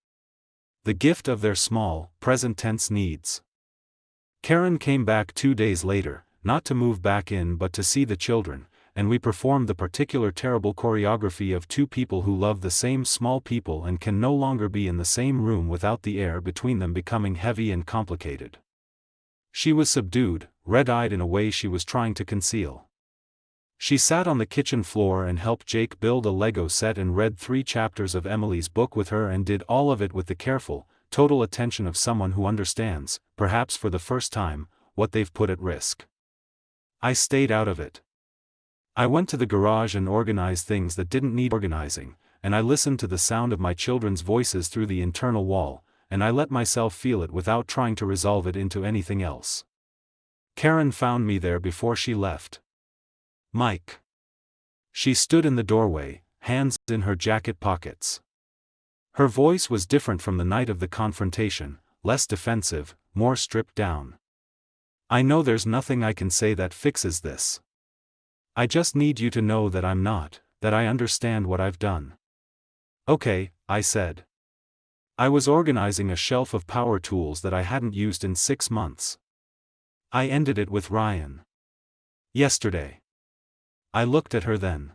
The gift of their small, present-tense needs. Karen came back 2 days later, not to move back in but to see the children, and we performed the particular terrible choreography of 2 people who love the same small people and can no longer be in the same room without the air between them becoming heavy and complicated. She was subdued, red-eyed in a way she was trying to conceal. She sat on the kitchen floor and helped Jake build a Lego set and read 3 chapters of Emily's book with her and did all of it with the careful, total attention of someone who understands, perhaps for the first time, what they've put at risk. I stayed out of it. I went to the garage and organized things that didn't need organizing, and I listened to the sound of my children's voices through the internal wall, and I let myself feel it without trying to resolve it into anything else. Karen found me there before she left. Mike. She stood in the doorway, hands in her jacket pockets. Her voice was different from the night of the confrontation, less defensive, more stripped down. I know there's nothing I can say that fixes this. I just need you to know that I'm not, that I understand what I've done. Okay, I said. I was organizing a shelf of power tools that I hadn't used in 6 months. I ended it with Ryan. Yesterday. I looked at her then.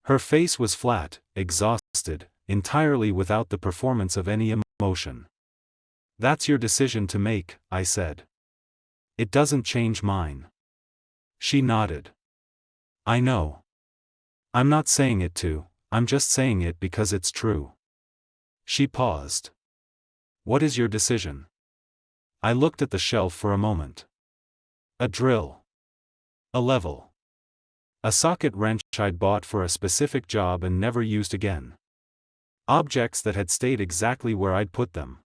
Her face was flat, exhausted, entirely without the performance of any emotion. That's your decision to make, I said. It doesn't change mine. She nodded. I know. I'm not saying it to, I'm just saying it because it's true. She paused. What is your decision? I looked at the shelf for a moment. A drill. A level. A socket wrench I'd bought for a specific job and never used again. Objects that had stayed exactly where I'd put them.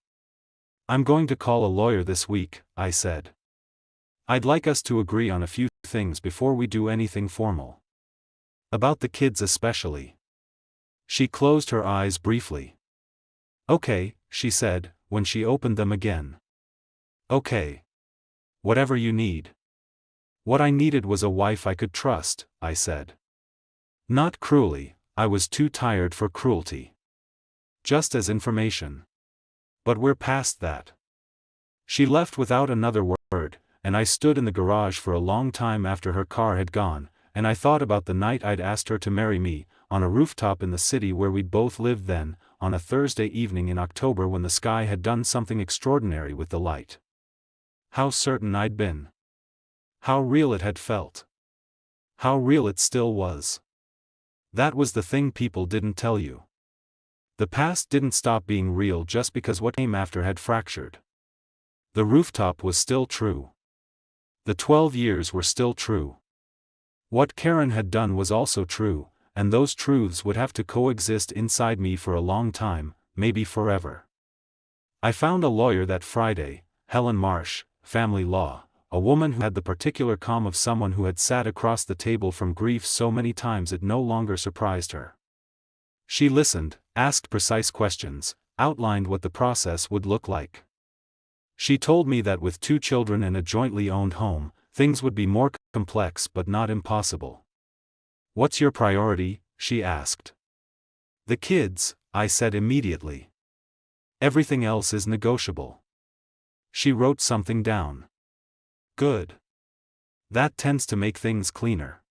"I'm going to call a lawyer this week," I said. "I'd like us to agree on a few things before we do anything formal. About the kids especially." She closed her eyes briefly. "Okay," she said, when she opened them again. "Okay. Whatever you need." "What I needed was a wife I could trust," I said. "Not cruelly, I was too tired for cruelty. Just as information. But we're past that." She left without another word, and I stood in the garage for a long time after her car had gone, and I thought about the night I'd asked her to marry me, on a rooftop in the city where we'd both lived then, on a Thursday evening in October when the sky had done something extraordinary with the light. How certain I'd been. How real it had felt. How real it still was. That was the thing people didn't tell you. The past didn't stop being real just because what came after had fractured. The rooftop was still true. The 12 years were still true. What Karen had done was also true, and those truths would have to coexist inside me for a long time, maybe forever. I found a lawyer that Friday, Helen Marsh, family law, a woman who had the particular calm of someone who had sat across the table from grief so many times it no longer surprised her. She listened, asked precise questions, outlined what the process would look like. She told me that with 2 children and a jointly owned home, things would be more complex but not impossible. "What's your priority?" she asked. "The kids," I said immediately. "Everything else is negotiable." She wrote something down. "Good. That tends to make things cleaner."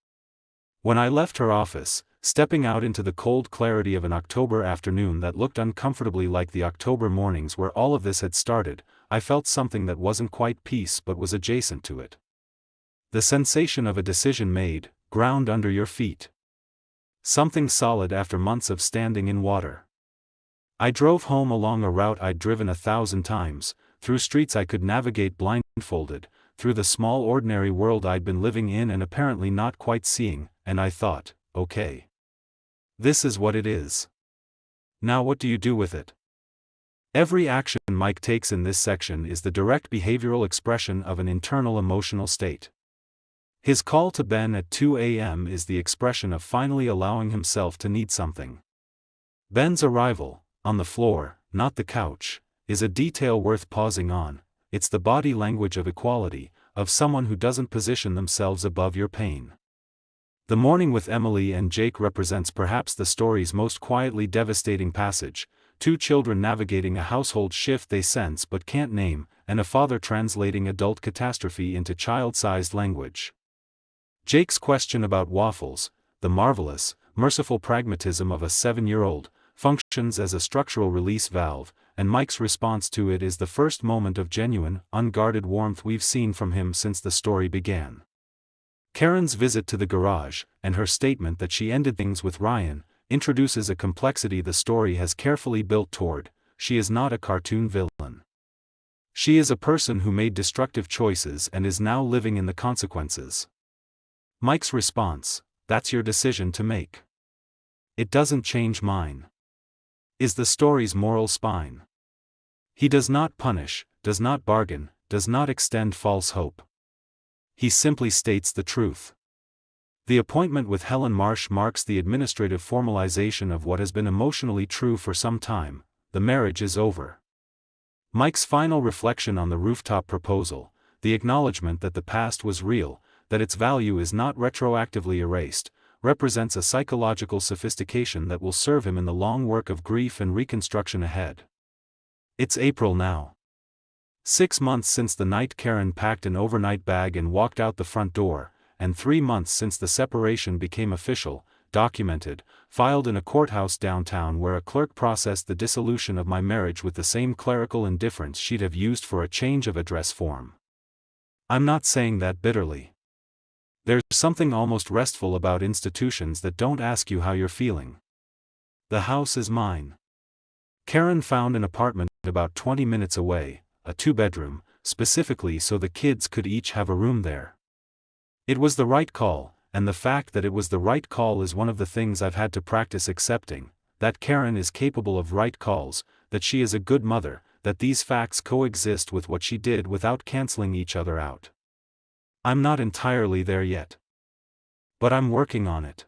When I left her office, stepping out into the cold clarity of an October afternoon that looked uncomfortably like the October mornings where all of this had started, I felt something that wasn't quite peace but was adjacent to it. The sensation of a decision made, ground under your feet. Something solid after months of standing in water. I drove home along a route I'd driven 1,000 times, through streets I could navigate blindfolded, through the small ordinary world I'd been living in and apparently not quite seeing, and I thought, okay. This is what it is. Now what do you do with it? Every action Mike takes in this section is the direct behavioral expression of an internal emotional state. His call to Ben at 2 a.m. is the expression of finally allowing himself to need something. Ben's arrival, on the floor, not the couch, is a detail worth pausing on. It's the body language of equality, of someone who doesn't position themselves above your pain. The morning with Emily and Jake represents perhaps the story's most quietly devastating passage, 2 children navigating a household shift they sense but can't name, and a father translating adult catastrophe into child-sized language. Jake's question about waffles, the marvelous, merciful pragmatism of a 7-year-old, functions as a structural release valve, and Mike's response to it is the first moment of genuine, unguarded warmth we've seen from him since the story began. Karen's visit to the garage, and her statement that she ended things with Ryan, introduces a complexity the story has carefully built toward. She is not a cartoon villain. She is a person who made destructive choices and is now living in the consequences. Mike's response, "That's your decision to make. It doesn't change mine," is the story's moral spine. He does not punish, does not bargain, does not extend false hope. He simply states the truth. The appointment with Helen Marsh marks the administrative formalization of what has been emotionally true for some time: the marriage is over. Mike's final reflection on the rooftop proposal, the acknowledgement that the past was real, that its value is not retroactively erased, represents a psychological sophistication that will serve him in the long work of grief and reconstruction ahead. It's April now. 6 months since the night Karen packed an overnight bag and walked out the front door, and 3 months since the separation became official, documented, filed in a courthouse downtown where a clerk processed the dissolution of my marriage with the same clerical indifference she'd have used for a change of address form. I'm not saying that bitterly. There's something almost restful about institutions that don't ask you how you're feeling. The house is mine. Karen found an apartment about 20 minutes away, a 2-bedroom, specifically so the kids could each have a room there. It was the right call, and the fact that it was the right call is one of the things I've had to practice accepting. that Karen is capable of right calls, that she is a good mother, that these facts coexist with what she did without canceling each other out. I'm not entirely there yet. But I'm working on it.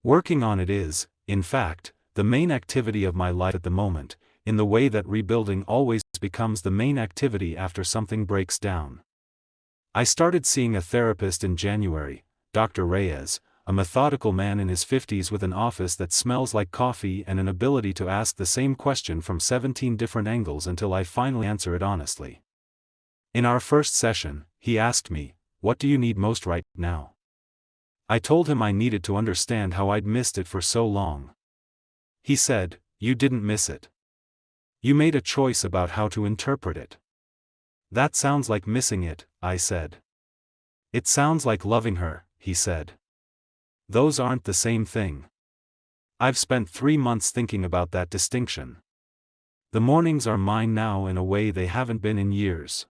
Working on it is, in fact, the main activity of my life at the moment, in the way that rebuilding always becomes the main activity after something breaks down. I started seeing a therapist in January, Dr. Reyes, a methodical man in his 50s with an office that smells like coffee and an ability to ask the same question from 17 different angles until I finally answer it honestly. In our first session, he asked me, "What do you need most right now?" I told him I needed to understand how I'd missed it for so long. He said, "You didn't miss it. You made a choice about how to interpret it." "That sounds like missing it," I said. "It sounds like loving her," he said. "Those aren't the same thing." I've spent 3 months thinking about that distinction. The mornings are mine now in a way they haven't been in years.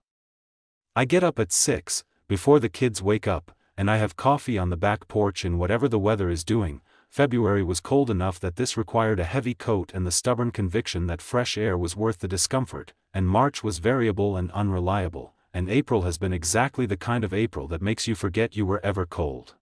I get up at 6, before the kids wake up, and I have coffee on the back porch in whatever the weather is doing. February was cold enough that this required a heavy coat and the stubborn conviction that fresh air was worth the discomfort, and March was variable and unreliable, and April has been exactly the kind of April that makes you forget you were ever cold.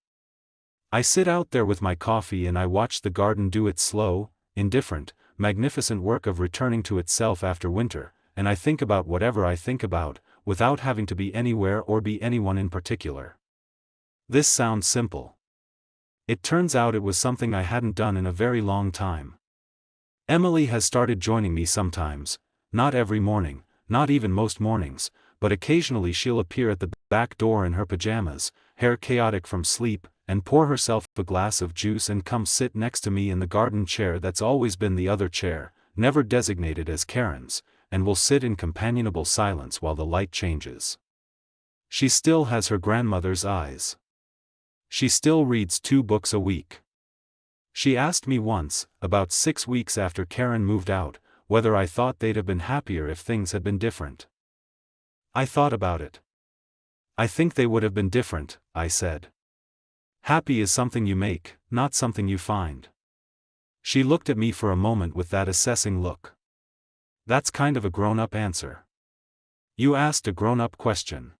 I sit out there with my coffee and I watch the garden do its slow, indifferent, magnificent work of returning to itself after winter, and I think about whatever I think about, without having to be anywhere or be anyone in particular. This sounds simple. It turns out it was something I hadn't done in a very long time. Emily has started joining me sometimes, not every morning, not even most mornings, but occasionally she'll appear at the back door in her pajamas, hair chaotic from sleep, and pour herself a glass of juice and come sit next to me in the garden chair that's always been the other chair, never designated as Karen's, and will sit in companionable silence while the light changes. She still has her grandmother's eyes. She still reads 2 books a week. She asked me once, about 6 weeks after Karen moved out, whether I thought they'd have been happier if things had been different. I thought about it. "I think they would have been different," I said. "Happy is something you make, not something you find." She looked at me for a moment with that assessing look. "That's kind of a grown-up answer. You asked a grown-up question."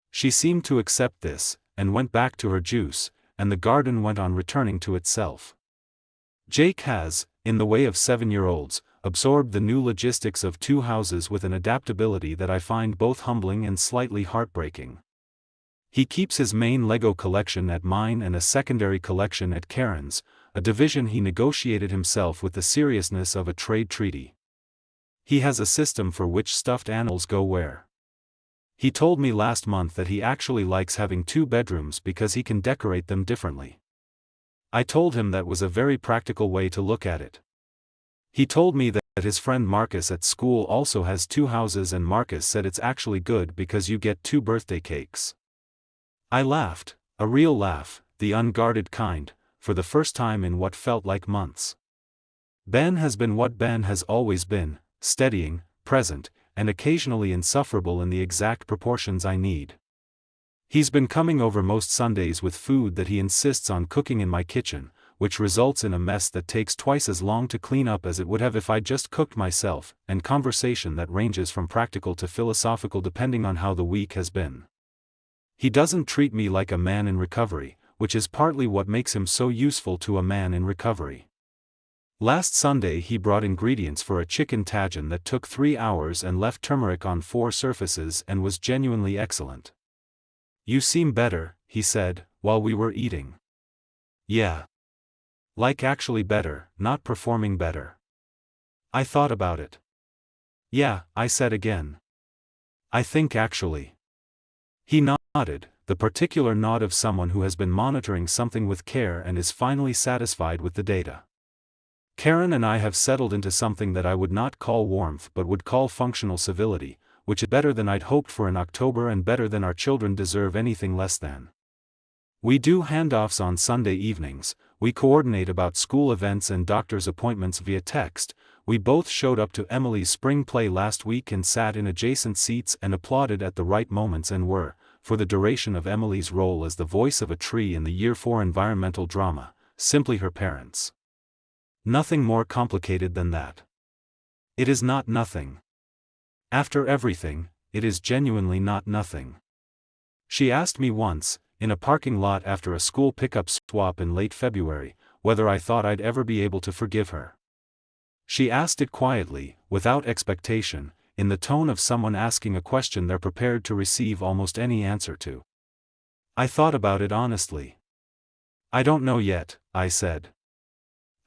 She seemed to accept this, and went back to her juice, and the garden went on returning to itself. Jake has, in the way of 7-year-olds, absorbed the new logistics of 2 houses with an adaptability that I find both humbling and slightly heartbreaking. He keeps his main Lego collection at mine and a secondary collection at Karen's, a division he negotiated himself with the seriousness of a trade treaty. He has a system for which stuffed animals go where. He told me last month that he actually likes having 2 bedrooms because he can decorate them differently. I told him that was a very practical way to look at it. He told me that his friend Marcus at school also has 2 houses, and Marcus said it's actually good because you get 2 birthday cakes. I laughed, a real laugh, the unguarded kind, for the first time in what felt like months. Ben has been what Ben has always been, steadying, present, and occasionally insufferable in the exact proportions I need. He's been coming over most Sundays with food that he insists on cooking in my kitchen, which results in a mess that takes twice as long to clean up as it would have if I just cooked myself, and conversation that ranges from practical to philosophical depending on how the week has been. He doesn't treat me like a man in recovery, which is partly what makes him so useful to a man in recovery. Last Sunday he brought ingredients for a chicken tajin that took 3 hours and left turmeric on 4 surfaces and was genuinely excellent. "You seem better," he said, while we were eating. "Yeah. Like actually better, not performing better." I thought about it. "Yeah," I said again. "I think actually." He nodded, the particular nod of someone who has been monitoring something with care and is finally satisfied with the data. Karen and I have settled into something that I would not call warmth but would call functional civility, which is better than I'd hoped for in October and better than our children deserve anything less than. We do handoffs on Sunday evenings, we coordinate about school events and doctor's appointments via text. We both showed up to Emily's spring play last week and sat in adjacent seats and applauded at the right moments and were, for the duration of Emily's role as the voice of a tree in the Year 4 environmental drama, simply her parents. Nothing more complicated than that. It is not nothing. After everything, it is genuinely not nothing. She asked me once, in a parking lot after a school pickup swap in late February, whether I thought I'd ever be able to forgive her. She asked it quietly, without expectation, in the tone of someone asking a question they're prepared to receive almost any answer to. I thought about it honestly. I don't know yet, I said.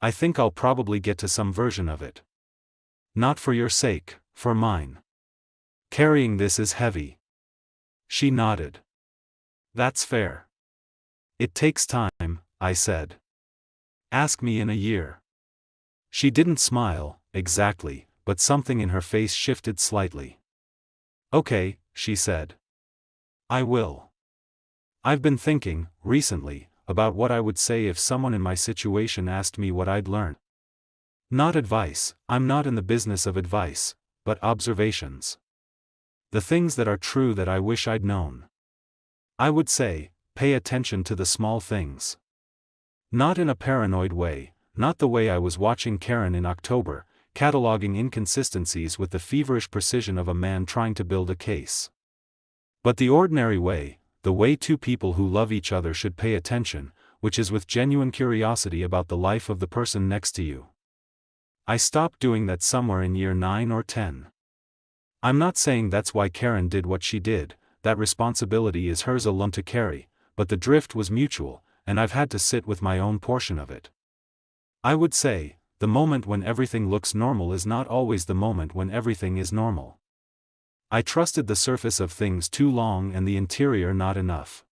I think I'll probably get to some version of it. Not for your sake, for mine. Carrying this is heavy. She nodded. That's fair. It takes time, I said. Ask me in a year. She didn't smile, exactly, but something in her face shifted slightly. Okay, she said. I will. I've been thinking, recently, about what I would say if someone in my situation asked me what I'd learned. Not advice, I'm not in the business of advice, but observations. The things that are true that I wish I'd known. I would say, pay attention to the small things. Not in a paranoid way, not the way I was watching Karen in October, cataloging inconsistencies with the feverish precision of a man trying to build a case. But the ordinary way, the way two people who love each other should pay attention, which is with genuine curiosity about the life of the person next to you. I stopped doing that somewhere in year 9 or 10. I'm not saying that's why Karen did what she did, that responsibility is hers alone to carry, but the drift was mutual, and I've had to sit with my own portion of it. I would say, the moment when everything looks normal is not always the moment when everything is normal. I trusted the surface of things too long and the interior not enough.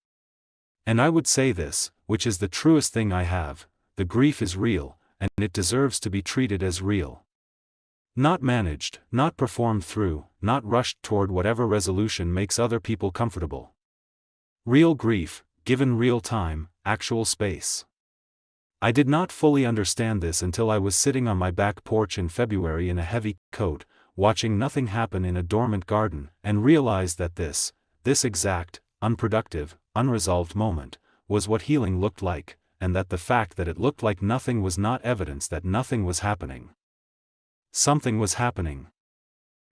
And I would say this, which is the truest thing I have, the grief is real, and it deserves to be treated as real. Not managed, not performed through, not rushed toward whatever resolution makes other people comfortable. Real grief, given real time, actual space. I did not fully understand this until I was sitting on my back porch in February in a heavy coat, watching nothing happen in a dormant garden, and realized that this exact, unproductive, unresolved moment, was what healing looked like, and that the fact that it looked like nothing was not evidence that nothing was happening. Something was happening.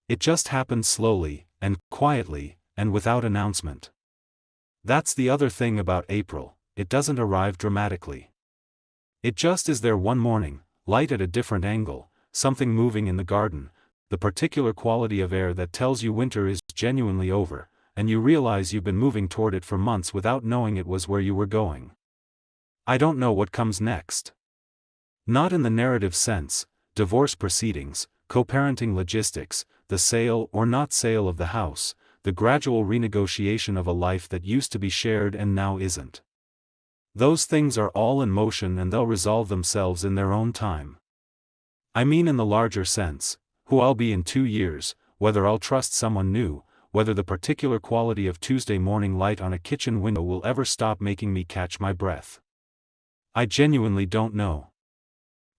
It just happened slowly, and quietly, and without announcement. That's the other thing about April, it doesn't arrive dramatically. It just is there one morning, light at a different angle, something moving in the garden, the particular quality of air that tells you winter is genuinely over, and you realize you've been moving toward it for months without knowing it was where you were going. I don't know what comes next. Not in the narrative sense, divorce proceedings, co-parenting logistics, the sale or not sale of the house, the gradual renegotiation of a life that used to be shared and now isn't. Those things are all in motion and they'll resolve themselves in their own time. I mean in the larger sense, who I'll be in 2 years, whether I'll trust someone new, whether the particular quality of Tuesday morning light on a kitchen window will ever stop making me catch my breath. I genuinely don't know.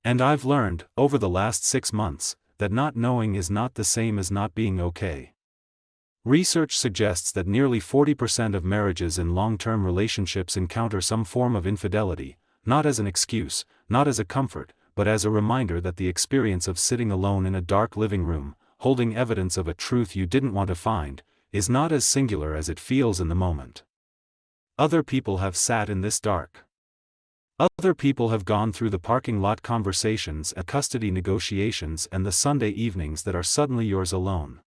And I've learned, over the last 6 months, that not knowing is not the same as not being okay. Research suggests that nearly 40% of marriages in long-term relationships encounter some form of infidelity, not as an excuse, not as a comfort, but as a reminder that the experience of sitting alone in a dark living room, holding evidence of a truth you didn't want to find, is not as singular as it feels in the moment. Other people have sat in this dark. Other people have gone through the parking lot conversations and custody negotiations and the Sunday evenings that are suddenly yours alone.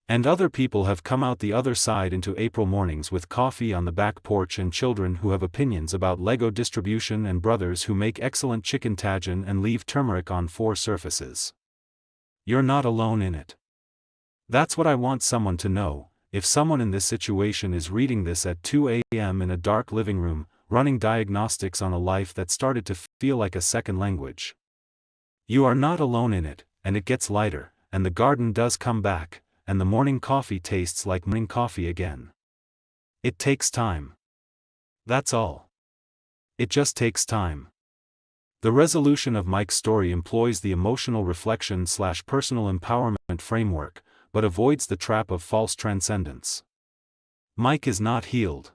And other people have come out the other side into April mornings with coffee on the back porch and children who have opinions about Lego distribution and brothers who make excellent chicken tagine and leave turmeric on 4 surfaces. You're not alone in it. That's what I want someone to know. If someone in this situation is reading this at 2 a.m. in a dark living room, running diagnostics on a life that started to feel like a second language. You are not alone in it, and it gets lighter, and the garden does come back, and the morning coffee tastes like morning coffee again. It takes time. That's all. It just takes time. The resolution of Mike's story employs the emotional reflection/personal empowerment framework, but avoids the trap of false transcendence. Mike is not healed.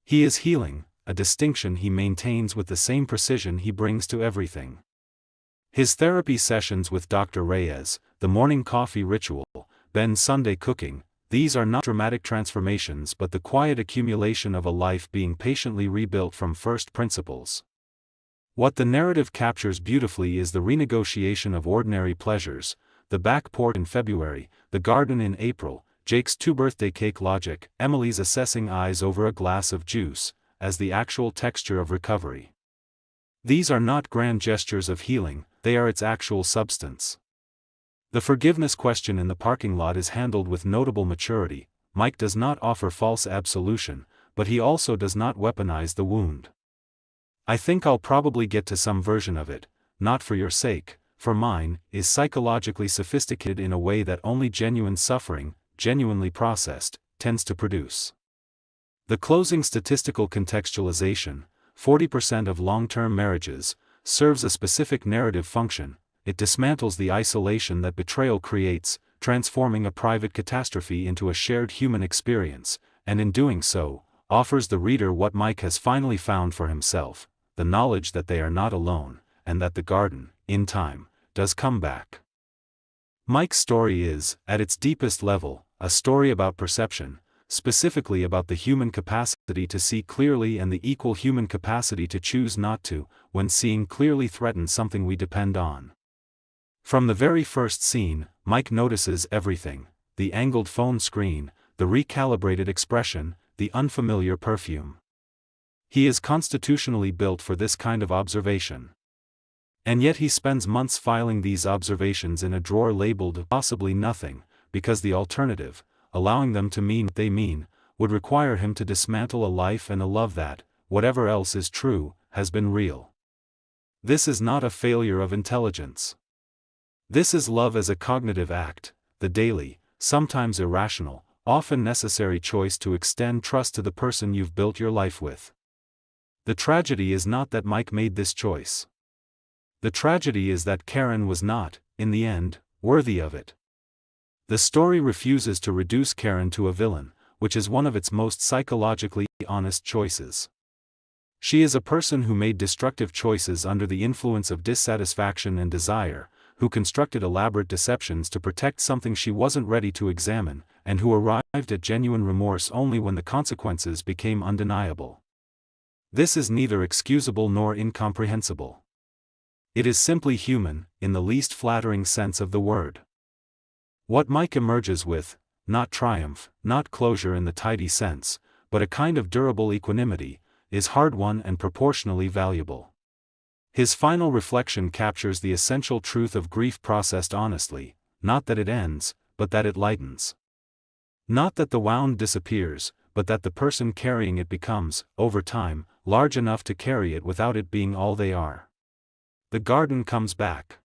He is healing, a distinction he maintains with the same precision he brings to everything. His therapy sessions with Dr. Reyes, the morning coffee ritual, Ben's Sunday cooking, these are not dramatic transformations but the quiet accumulation of a life being patiently rebuilt from first principles. What the narrative captures beautifully is the renegotiation of ordinary pleasures, the back porch in February, the garden in April, Jake's 2-birthday cake logic, Emily's assessing eyes over a glass of juice, as the actual texture of recovery. These are not grand gestures of healing, they are its actual substance. The forgiveness question in the parking lot is handled with notable maturity. Mike does not offer false absolution, but he also does not weaponize the wound. I think I'll probably get to some version of it, not for your sake, for mine, is psychologically sophisticated in a way that only genuine suffering, genuinely processed, tends to produce. The closing statistical contextualization, 40% of long-term marriages, serves a specific narrative function. It dismantles the isolation that betrayal creates, transforming a private catastrophe into a shared human experience, and in doing so, offers the reader what Mike has finally found for himself, the knowledge that they are not alone, and that the garden, in time, does come back. Mike's story is, at its deepest level, a story about perception, specifically about the human capacity to see clearly and the equal human capacity to choose not to, when seeing clearly threatens something we depend on. From the very first scene, Mike notices everything: the angled phone screen, the recalibrated expression, the unfamiliar perfume. He is constitutionally built for this kind of observation. And yet he spends months filing these observations in a drawer labeled possibly nothing, because the alternative, allowing them to mean what they mean, would require him to dismantle a life and a love that, whatever else is true, has been real. This is not a failure of intelligence. This is love as a cognitive act, the daily, sometimes irrational, often necessary choice to extend trust to the person you've built your life with. The tragedy is not that Mike made this choice. The tragedy is that Karen was not, in the end, worthy of it. The story refuses to reduce Karen to a villain, which is one of its most psychologically honest choices. She is a person who made destructive choices under the influence of dissatisfaction and desire, who constructed elaborate deceptions to protect something she wasn't ready to examine, and who arrived at genuine remorse only when the consequences became undeniable. This is neither excusable nor incomprehensible. It is simply human, in the least flattering sense of the word. What Mike emerges with, not triumph, not closure in the tidy sense, but a kind of durable equanimity, is hard-won and proportionally valuable. His final reflection captures the essential truth of grief processed honestly, not that it ends, but that it lightens. Not that the wound disappears, but that the person carrying it becomes, over time, large enough to carry it without it being all they are. The garden comes back.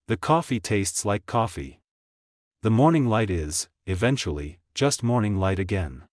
The coffee tastes like coffee. The morning light is, eventually, just morning light again.